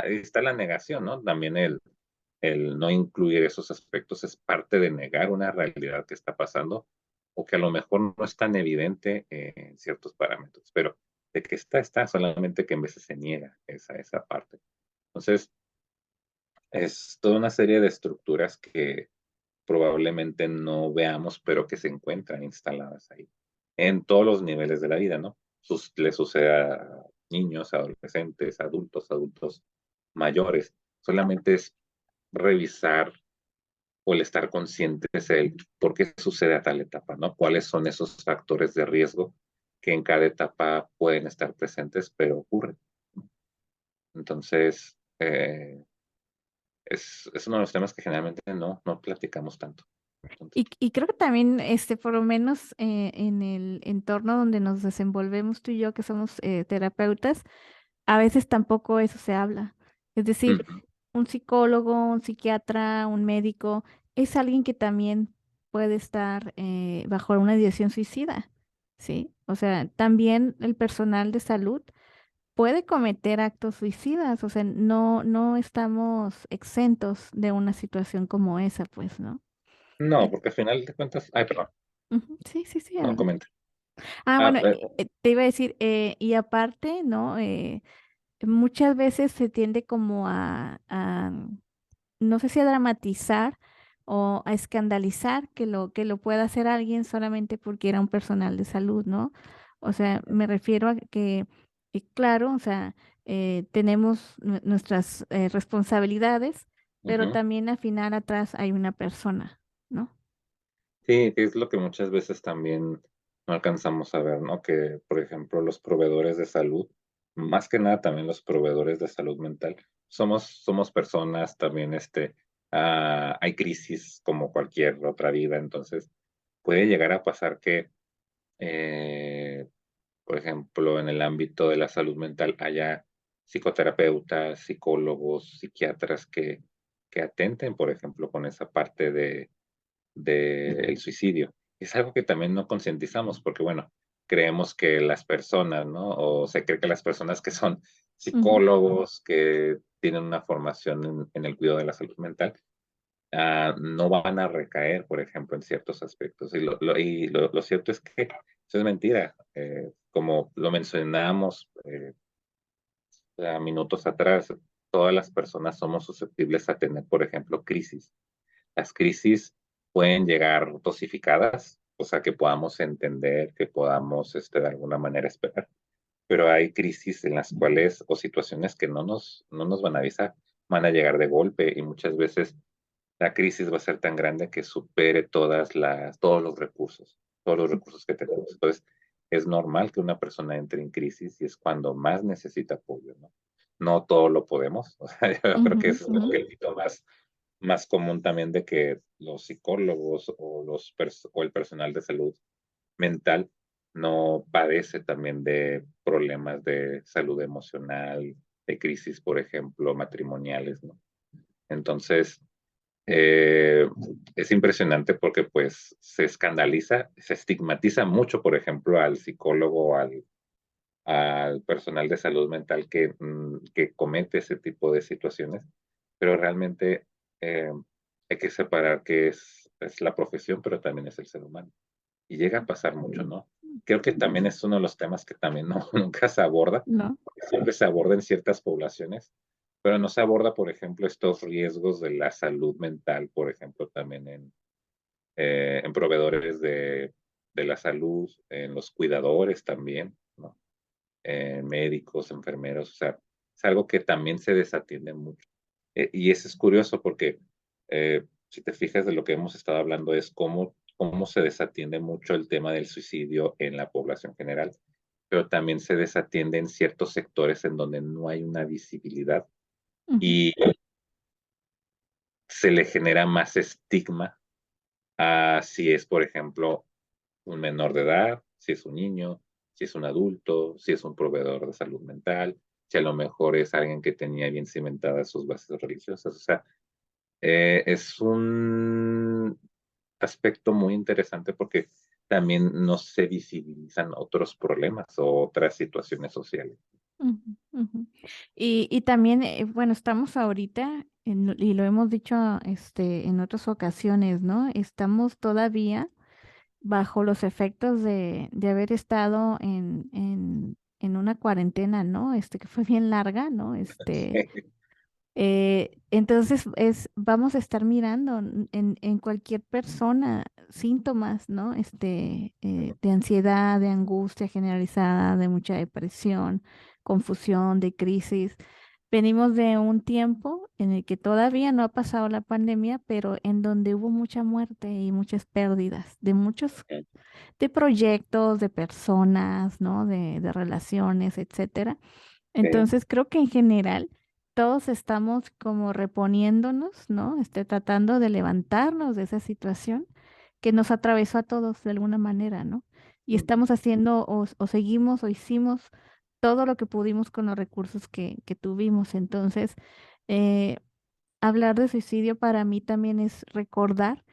Está la negación, ¿no? También el no incluir esos aspectos es parte de negar una realidad que está pasando o que a lo mejor no es tan evidente en ciertos parámetros, pero de que está, solamente que en veces se niega esa parte. Entonces, es toda una serie de estructuras que probablemente no veamos, pero que se encuentran instaladas ahí, en todos los niveles de la vida, ¿no? Le sucede a niños, adolescentes, adultos mayores. Solamente es revisar o el estar conscientes de por qué sucede a tal etapa, ¿no? ¿Cuáles son esos factores de riesgo que en cada etapa pueden estar presentes, pero ocurren? Entonces, es uno de los temas que generalmente no platicamos tanto. Entonces, Y creo que también, por lo menos en el entorno donde nos desenvolvemos tú y yo, que somos terapeutas, a veces tampoco eso se habla. Es decir, ujú. un psicólogo, un psiquiatra, un médico, es alguien que también puede estar bajo una dirección suicida, ¿sí? O sea, también el personal de salud puede cometer actos suicidas, o sea, no estamos exentos de una situación como esa, pues, ¿no? No, Y- porque al final de cuentas, ay, perdón, Ujú, sí, sí, sí, no adelante. comenta. Bueno, Eh, te iba a decir, y aparte, ¿no? Muchas veces se tiende como no sé si a dramatizar o a escandalizar que lo pueda hacer alguien solamente porque era un personal de salud, ¿no? O sea, me refiero a que claro, o sea, tenemos nuestras responsabilidades, pero Ujú. también al final atrás hay una persona, ¿no? Sí, es lo que muchas veces también no alcanzamos a ver, ¿no? Que, por ejemplo, los proveedores de salud, más que nada también los proveedores de salud mental, somos personas también, hay crisis como cualquier otra vida, entonces puede llegar a pasar que, eh, por ejemplo, en el ámbito de la salud mental haya psicoterapeutas, psicólogos, psiquiatras que atenten, por ejemplo, con esa parte del suicidio. Es algo que también no concientizamos porque, bueno, creemos que las personas, ¿no? O se cree que las personas que son Ujú, psicólogos, que tienen una formación en el cuidado de la salud mental, no van a recaer, por ejemplo, en ciertos aspectos. Y lo cierto es que eso es mentira. Como lo mencionábamos minutos atrás, todas las personas somos susceptibles a tener, por ejemplo, crisis. Las crisis pueden llegar dosificadas, o sea, que podamos entender, que podamos, de alguna manera esperar, pero hay crisis en las cuales o situaciones que no nos van a avisar, van a llegar de golpe y muchas veces la crisis va a ser tan grande que supere todos los recursos que tenemos. Entonces, es normal que una persona entre en crisis y es cuando más necesita apoyo, ¿no? No todo lo podemos, o sea, yo creo que ujú, ese es ujú, el mito más común también de que los psicólogos o el personal de salud mental no padece también de problemas de salud emocional, de crisis, por ejemplo, matrimoniales, ¿no? Entonces, eh, es impresionante porque pues se escandaliza, se estigmatiza mucho, por ejemplo, al psicólogo, al personal de salud mental que comete ese tipo de situaciones, pero realmente hay que separar que es la profesión, pero también es el ser humano. Y llega a pasar mucho, ¿no? Creo que también es uno de los temas que también no, nunca se aborda, ¿no? porque siempre se aborda en ciertas poblaciones, pero no se aborda, por ejemplo, estos riesgos de la salud mental, por ejemplo, también en proveedores de la salud, en los cuidadores también, ¿no? Médicos, enfermeros, o sea, es algo que también se desatiende mucho. Y eso es curioso porque si te fijas de lo que hemos estado hablando es cómo se desatiende mucho el tema del suicidio en la población general, pero también se desatiende en ciertos sectores en donde no hay una visibilidad Ujú, y se le genera más estigma a si es, por ejemplo, un menor de edad, si es un niño, si es un adulto, si es un proveedor de salud mental, si a lo mejor es alguien que tenía bien cimentadas sus bases religiosas. O sea, es un aspecto muy interesante porque también no se visibilizan otros problemas o otras situaciones sociales. ujú, ujú. Y también, bueno, estamos ahorita, y lo hemos dicho en otras ocasiones, ¿no? Estamos todavía bajo los efectos de haber estado en una cuarentena, ¿no? Que fue bien larga, ¿no? Entonces vamos a estar mirando en cualquier persona síntomas, ¿no? De ansiedad, de angustia generalizada, de mucha depresión, confusión, de crisis. Venimos de un tiempo en el que todavía no ha pasado la pandemia, pero en donde hubo mucha muerte y muchas pérdidas de muchos, de proyectos, de personas, ¿no? De relaciones, etcétera. Sí, Entonces creo que en general todos estamos como reponiéndonos, ¿no? Tratando de levantarnos de esa situación que nos atravesó a todos de alguna manera, ¿no? Y ujú, estamos haciendo o seguimos o hicimos todo lo que pudimos con los recursos que tuvimos. Entonces, eh, hablar de suicidio para mí también es recordar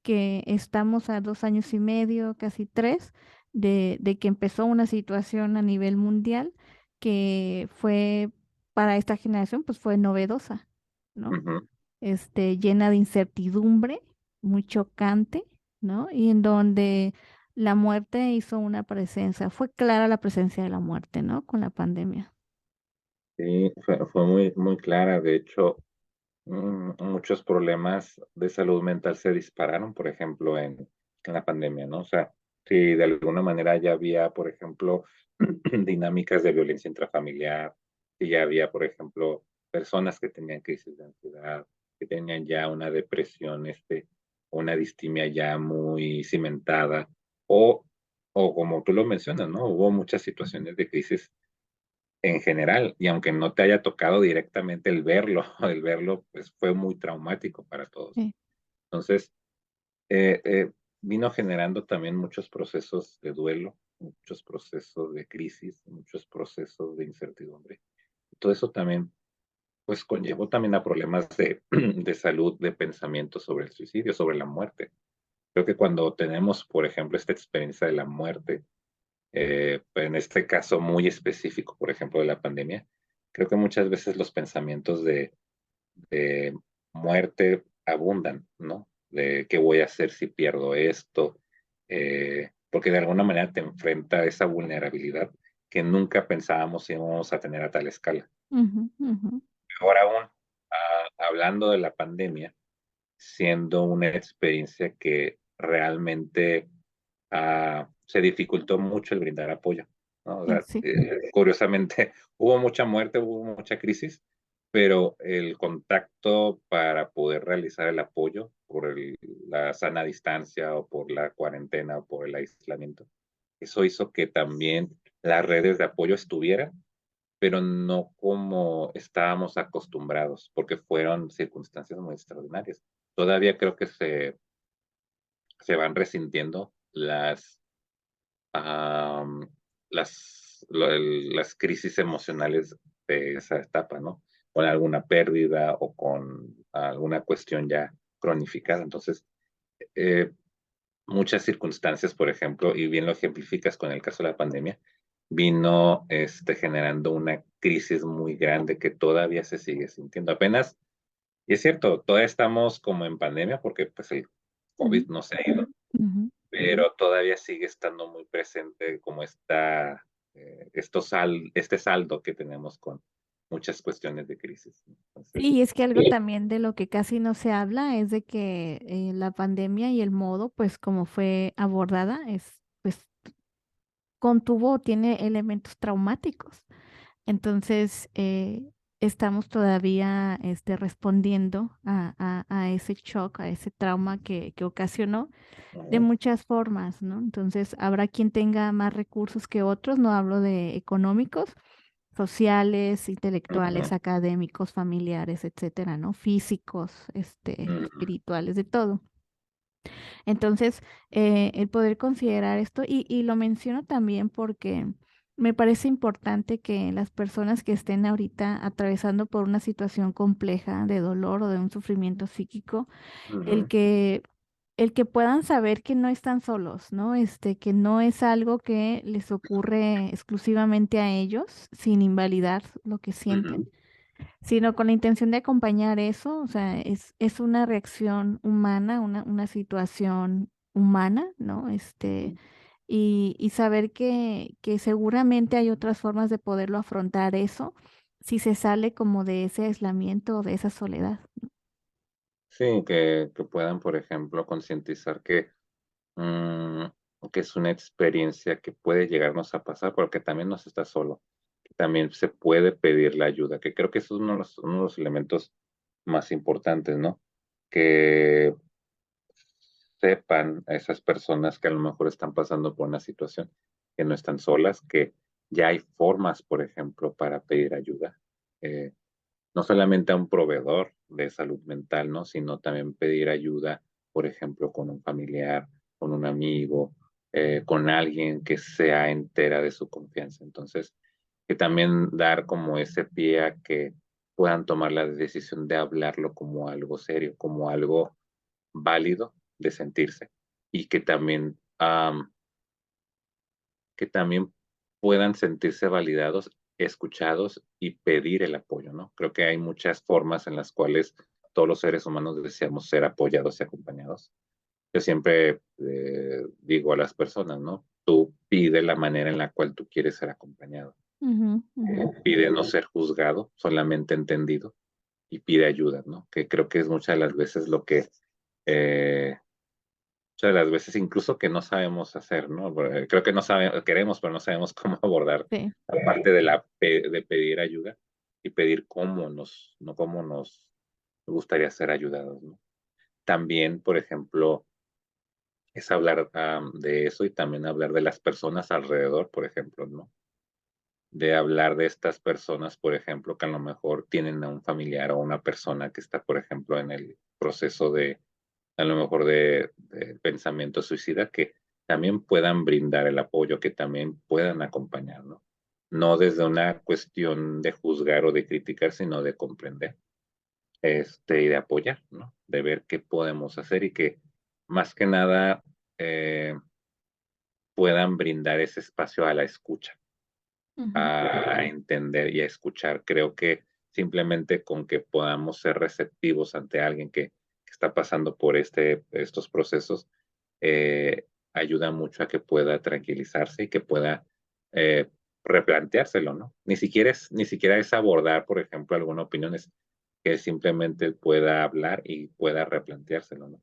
que estamos a 2 años y medio, casi tres, de que empezó una situación a nivel mundial que fue para esta generación, pues fue novedosa, ¿no? ujú. Llena de incertidumbre, muy chocante, ¿no? Y en donde la muerte hizo una presencia, fue clara la presencia de la muerte, ¿no? Con la pandemia. Sí, fue muy, muy clara. De hecho, muchos problemas de salud mental se dispararon, por ejemplo, en la pandemia, ¿no? O sea, Sí, de alguna manera ya había, por ejemplo, dinámicas de violencia intrafamiliar, y ya había, por ejemplo, personas que tenían crisis de ansiedad, que tenían ya una depresión, una distimia ya muy cimentada, o, o como tú lo mencionas, ¿no? Hubo muchas situaciones de crisis en general, y aunque no te haya tocado directamente el verlo, pues fue muy traumático para todos. Sí. Entonces, eh, eh, vino generando también muchos procesos de duelo, muchos procesos de crisis, muchos procesos de incertidumbre. Todo eso también, pues, conllevó también a problemas de, de salud, de pensamiento sobre el suicidio, sobre la muerte. Creo que cuando tenemos, por ejemplo, esta experiencia de la muerte, en este caso muy específico, por ejemplo, de la pandemia, creo que muchas veces los pensamientos de muerte abundan, ¿no? De qué voy a hacer si pierdo esto, porque de alguna manera te enfrenta a esa vulnerabilidad que nunca pensábamos íbamos a tener a tal escala. Ujú, ujú. Ahora aún, hablando de la pandemia, siendo una experiencia que realmente se dificultó mucho el brindar apoyo, ¿no? O sea, Sí. curiosamente, hubo mucha muerte, hubo mucha crisis, pero el contacto para poder realizar el apoyo por la sana distancia o por la cuarentena o por el aislamiento, eso hizo que también las redes de apoyo estuvieran, pero no como estábamos acostumbrados, porque fueron circunstancias muy extraordinarias. Todavía creo que se van resintiendo am, las crisis emocionales de esa etapa, ¿no? Con alguna pérdida o con alguna cuestión ya cronificada. Entonces, eh, muchas circunstancias, por ejemplo, y bien lo ejemplificas con el caso de la pandemia, vino generando una crisis muy grande que todavía se sigue sintiendo. Apenas, y es cierto, todavía estamos como en pandemia porque pues el Ujú, COVID no se ha ido, ujú. pero todavía sigue estando muy presente como este saldo que tenemos con muchas cuestiones de crisis, ¿no? Sí, Entonces, y es que algo también de lo que casi no se habla es de que la pandemia y el modo, pues como fue abordada, pues contuvo, tiene elementos traumáticos. Entonces, estamos todavía respondiendo a ese shock, a ese trauma que ocasionó de ujú, muchas formas, ¿no? Entonces, habrá quien tenga más recursos que otros, no hablo de económicos, sociales, intelectuales, ujú, académicos, familiares, etcétera, ¿no? Físicos, ujú, espirituales, de todo. Entonces, el poder considerar esto, y lo menciono también porque me parece importante que las personas que estén ahorita atravesando por una situación compleja de dolor o de un sufrimiento psíquico, el ujú, que, el que puedan saber que no están solos, ¿no? Que no es algo que les ocurre exclusivamente a ellos, sin invalidar lo que sienten, ujú, sino con la intención de acompañar eso, o sea, es una reacción humana, una situación humana, ¿no? Y saber que seguramente hay otras formas de poderlo afrontar eso si se sale como de ese aislamiento o de esa soledad. sí, que puedan, por ejemplo, concientizar mm, que es una experiencia que puede llegarnos a pasar, porque también no se está solo, que también se puede pedir la ayuda, que creo que eso es uno de los elementos más importantes, ¿no? Que sepan a esas personas que a lo mejor están pasando por una situación, que no están solas, que ya hay formas, por ejemplo, para pedir ayuda. Eh, no solamente a un proveedor de salud mental, ¿no? Sino también pedir ayuda, por ejemplo, con un familiar, con un amigo, con alguien que sea entera de su confianza. Entonces, que también dar como ese pie a que puedan tomar la decisión de hablarlo como algo serio, como algo válido de sentirse y que también puedan sentirse validados, escuchados y pedir el apoyo, ¿no? Creo que hay muchas formas en las cuales todos los seres humanos deseamos ser apoyados y acompañados. Yo siempre digo a las personas, ¿no? Tú pide la manera en la cual tú quieres ser acompañado. Ujú, ujú. Pide no ser juzgado, solamente entendido y pide ayuda, ¿no? Que creo que es muchas de las veces lo que eh, Muchas de las veces incluso que no sabemos hacer, ¿no? Creo que no sabemos, queremos, pero no sabemos cómo abordar Sí. la parte de de pedir ayuda y pedir cómo no cómo nos gustaría ser ayudados, ¿no? También, por ejemplo, es hablar de eso y también hablar de las personas alrededor, por ejemplo, ¿no? De hablar de estas personas, por ejemplo, que a lo mejor tienen a un familiar o una persona que está, por ejemplo, en el proceso de, a lo mejor de pensamiento suicida, que también puedan brindar el apoyo, que también puedan acompañar, ¿no? No desde una cuestión de juzgar o de criticar, sino de comprender, y de apoyar, ¿no? De ver qué podemos hacer y que más que nada eh, puedan brindar ese espacio a la escucha, Ujú. a entender y a escuchar. Creo que simplemente con que podamos ser receptivos ante alguien que está pasando por estos procesos, ayuda mucho a que pueda tranquilizarse y que pueda eh, replanteárselo, ¿no? Ni siquiera es abordar, por ejemplo, alguna opinión, es que simplemente pueda hablar y pueda replanteárselo, ¿no?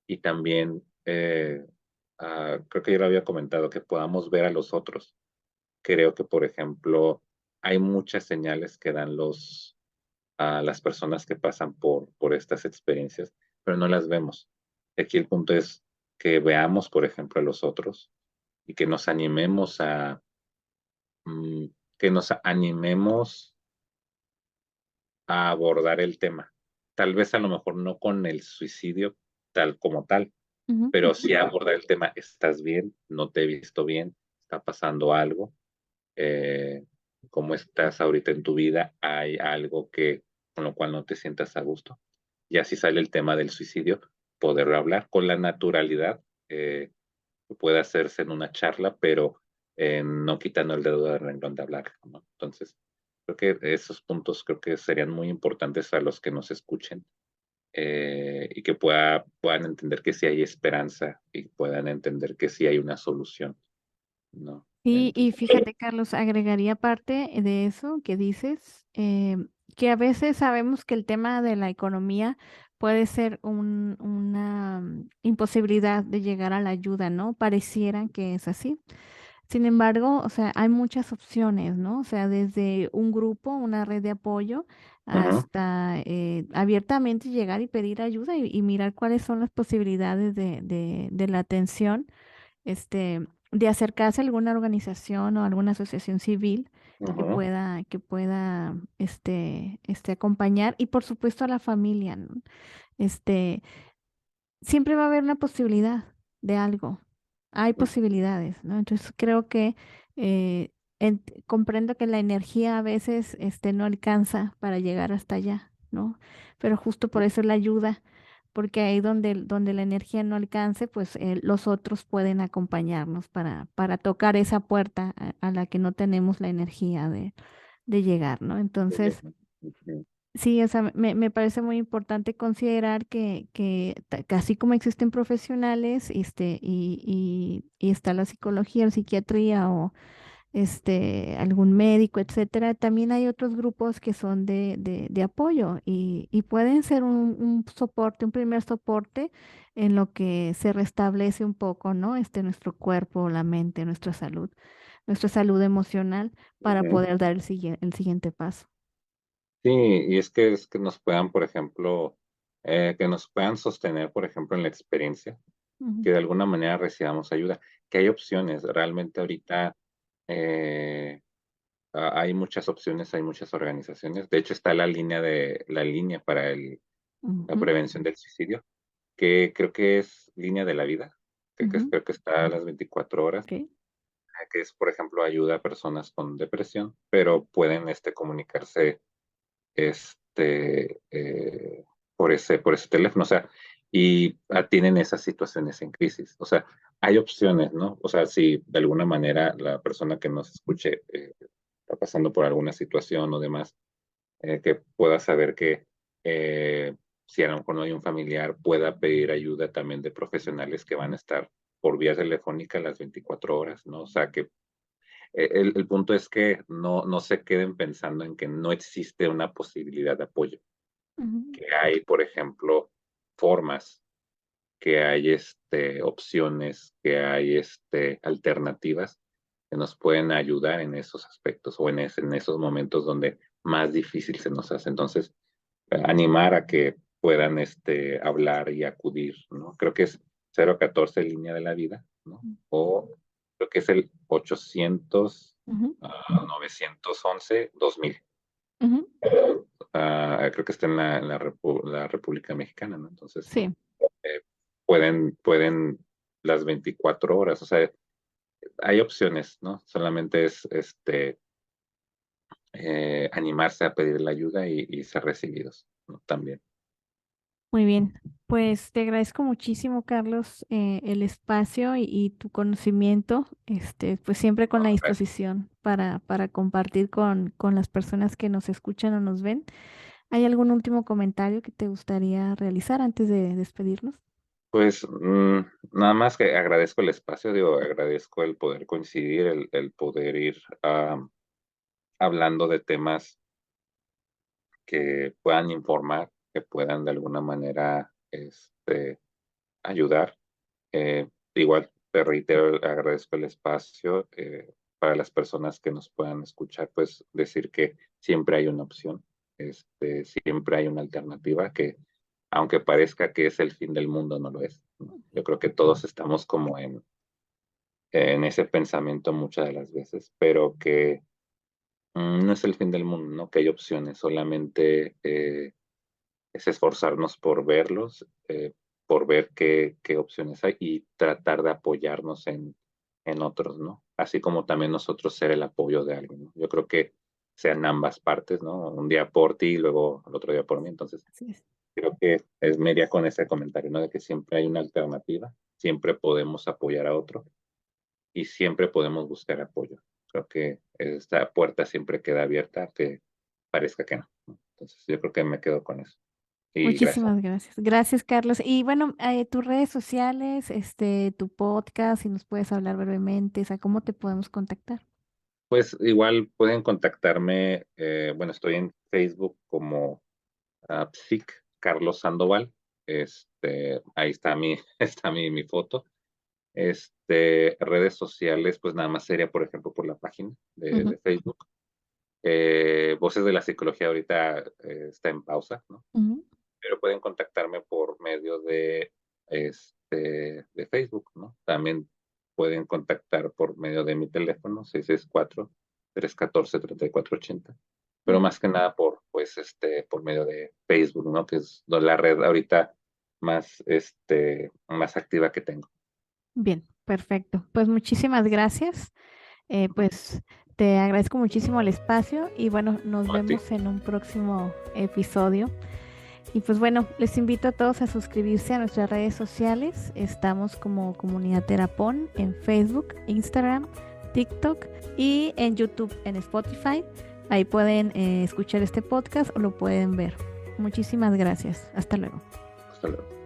Y también, creo que ya lo había comentado, que podamos ver a los otros. Creo que, por ejemplo, hay muchas señales que dan a las personas que pasan por estas experiencias, pero no las vemos. Aquí el punto es que veamos, por ejemplo, a los otros y que nos animemos mm, que nos animemos a abordar el tema. Tal vez a lo mejor no con el suicidio tal como tal, Ujú. pero sí abordar el tema, ¿estás bien? ¿No te he visto bien? ¿Está pasando algo? eh, ¿Cómo estás ahorita en tu vida? ¿Hay algo con lo cual no te sientas a gusto? Y así sale el tema del suicidio, poderlo hablar con la naturalidad, que puede hacerse en una charla, pero no quitando el dedo del renglón de hablar, ¿no? Entonces, creo que esos puntos creo que serían muy importantes a los que nos escuchen, y que puedan entender que sí hay esperanza y puedan entender que sí hay una solución, ¿no? Sí, y Entonces, fíjate, Carlos, agregaría parte de eso que dices, que a veces sabemos que el tema de la economía puede ser una imposibilidad de llegar a la ayuda, ¿no? Pareciera que es así. Sin embargo, o sea, hay muchas opciones, ¿no? O sea, desde un grupo, una red de apoyo, ujú, hasta abiertamente llegar y pedir ayuda y mirar cuáles son las posibilidades de la atención, de acercarse a alguna organización o alguna asociación civil ujú, que pueda, acompañar y por supuesto a la familia, ¿no? Este, siempre va a haber una posibilidad de algo. Hay ujú, posibilidades, ¿no? Entonces creo que eh, comprendo que la energía a veces no alcanza para llegar hasta allá, ¿no? Pero justo por eso la ayuda, porque ahí donde la energía no alcance, pues los otros pueden acompañarnos para tocar esa puerta a la que no tenemos la energía de llegar, ¿no? Entonces, ujú, sí, o sea, me parece muy importante considerar que así como existen profesionales, y está la psicología, la psiquiatría o algún médico, etcétera, también hay otros grupos que son de apoyo y pueden ser un soporte, un primer soporte en lo que se restablece un poco, ¿no? Nuestro cuerpo, la mente, nuestra salud emocional para ujú. poder dar el siguiente paso. Sí, y es que nos puedan, por ejemplo, que nos puedan sostener, por ejemplo, en la experiencia, Ujú, que de alguna manera recibamos ayuda, que hay opciones. Realmente ahorita eh, hay muchas opciones, hay muchas organizaciones. De hecho, está la línea para la ujú. prevención del suicidio, que creo que es Línea de la Vida, Ujú. creo que está a las 24 horas, Ok. que es, por ejemplo, ayuda a personas con depresión, pero pueden comunicarse por ese teléfono, o sea, y tienen esas situaciones en crisis. O sea, hay opciones, ¿no? O sea, si de alguna manera la persona que nos escuche está pasando por alguna situación o demás, que pueda saber que si a lo mejor no hay un familiar, pueda pedir ayuda también de profesionales que van a estar por vía telefónica las 24 horas, ¿no? O sea, que el punto es que no se queden pensando en que no existe una posibilidad de apoyo, Ujú. que hay, por ejemplo, formas. que hay opciones, que hay alternativas que nos pueden ayudar en esos aspectos o en esos momentos donde más difícil se nos hace. Entonces, animar a que puedan hablar y acudir, ¿no? Creo que es 014 Línea de la Vida, ¿no? O creo que es el 800 Ujú, 911 2000. ujú. Creo que está en la República Mexicana, ¿no? Entonces, Sí, eh, pueden las 24 horas, o sea, hay opciones, ¿no? Solamente es animarse a pedir la ayuda y ser recibidos, ¿no? También. muy bien. Pues te agradezco muchísimo, Carlos, el espacio y tu conocimiento, pues siempre con la disposición para compartir con las personas que nos escuchan o nos ven. ¿Hay algún último comentario que te gustaría realizar antes de despedirnos? Pues nada más que agradezco el espacio, digo, agradezco el poder coincidir, el poder ir hablando de temas que puedan informar, que puedan de alguna manera ayudar. Igual, te reitero, agradezco el espacio para las personas que nos puedan escuchar, pues decir que siempre hay una opción, siempre hay una alternativa que, aunque parezca que es el fin del mundo, no lo es, ¿no? Yo creo que todos estamos como en ese pensamiento muchas de las veces, pero que no es el fin del mundo, ¿no? Que hay opciones, solamente es esforzarnos por verlos, por ver qué opciones hay y tratar de apoyarnos en otros, ¿no? Así como también nosotros ser el apoyo de alguien, ¿no? Yo creo que sean ambas partes, ¿no? Un día por ti y luego el otro día por mí. Entonces, Así es. creo que es media con ese comentario, ¿no? De que siempre hay una alternativa, siempre podemos apoyar a otro y siempre podemos buscar apoyo. Creo que esta puerta siempre queda abierta, que parezca que no, ¿no? Entonces, yo creo que me quedo con eso. Y gracias. Muchísimas gracias. Gracias, Carlos. Y bueno, tus redes sociales, tu podcast, si nos puedes hablar brevemente, o sea, ¿cómo te podemos contactar? Pues igual pueden contactarme, bueno, estoy en Facebook como Psic Carlos Sandoval. Ahí está está mi foto. Redes sociales, pues nada más sería, por ejemplo, por la página Ujú, de Facebook. Voces de la Psicología ahorita está en pausa, ¿no? ujú. Pero pueden contactarme por medio de Facebook, ¿no? También pueden contactar por medio de mi teléfono, 664-314-3480. Pero más que nada por medio de Facebook, ¿no? Que es la red ahorita más activa que tengo. Bien, perfecto. Pues muchísimas gracias. Pues te agradezco muchísimo el espacio y bueno, nos A ti. vemos en un próximo episodio. Y pues bueno, les invito a todos a suscribirse a nuestras redes sociales. Estamos como Comunidad Terapón en Facebook, Instagram, TikTok y en YouTube, en Spotify. Ahí pueden escuchar este podcast o lo pueden ver. Muchísimas gracias. Hasta luego. Hasta luego.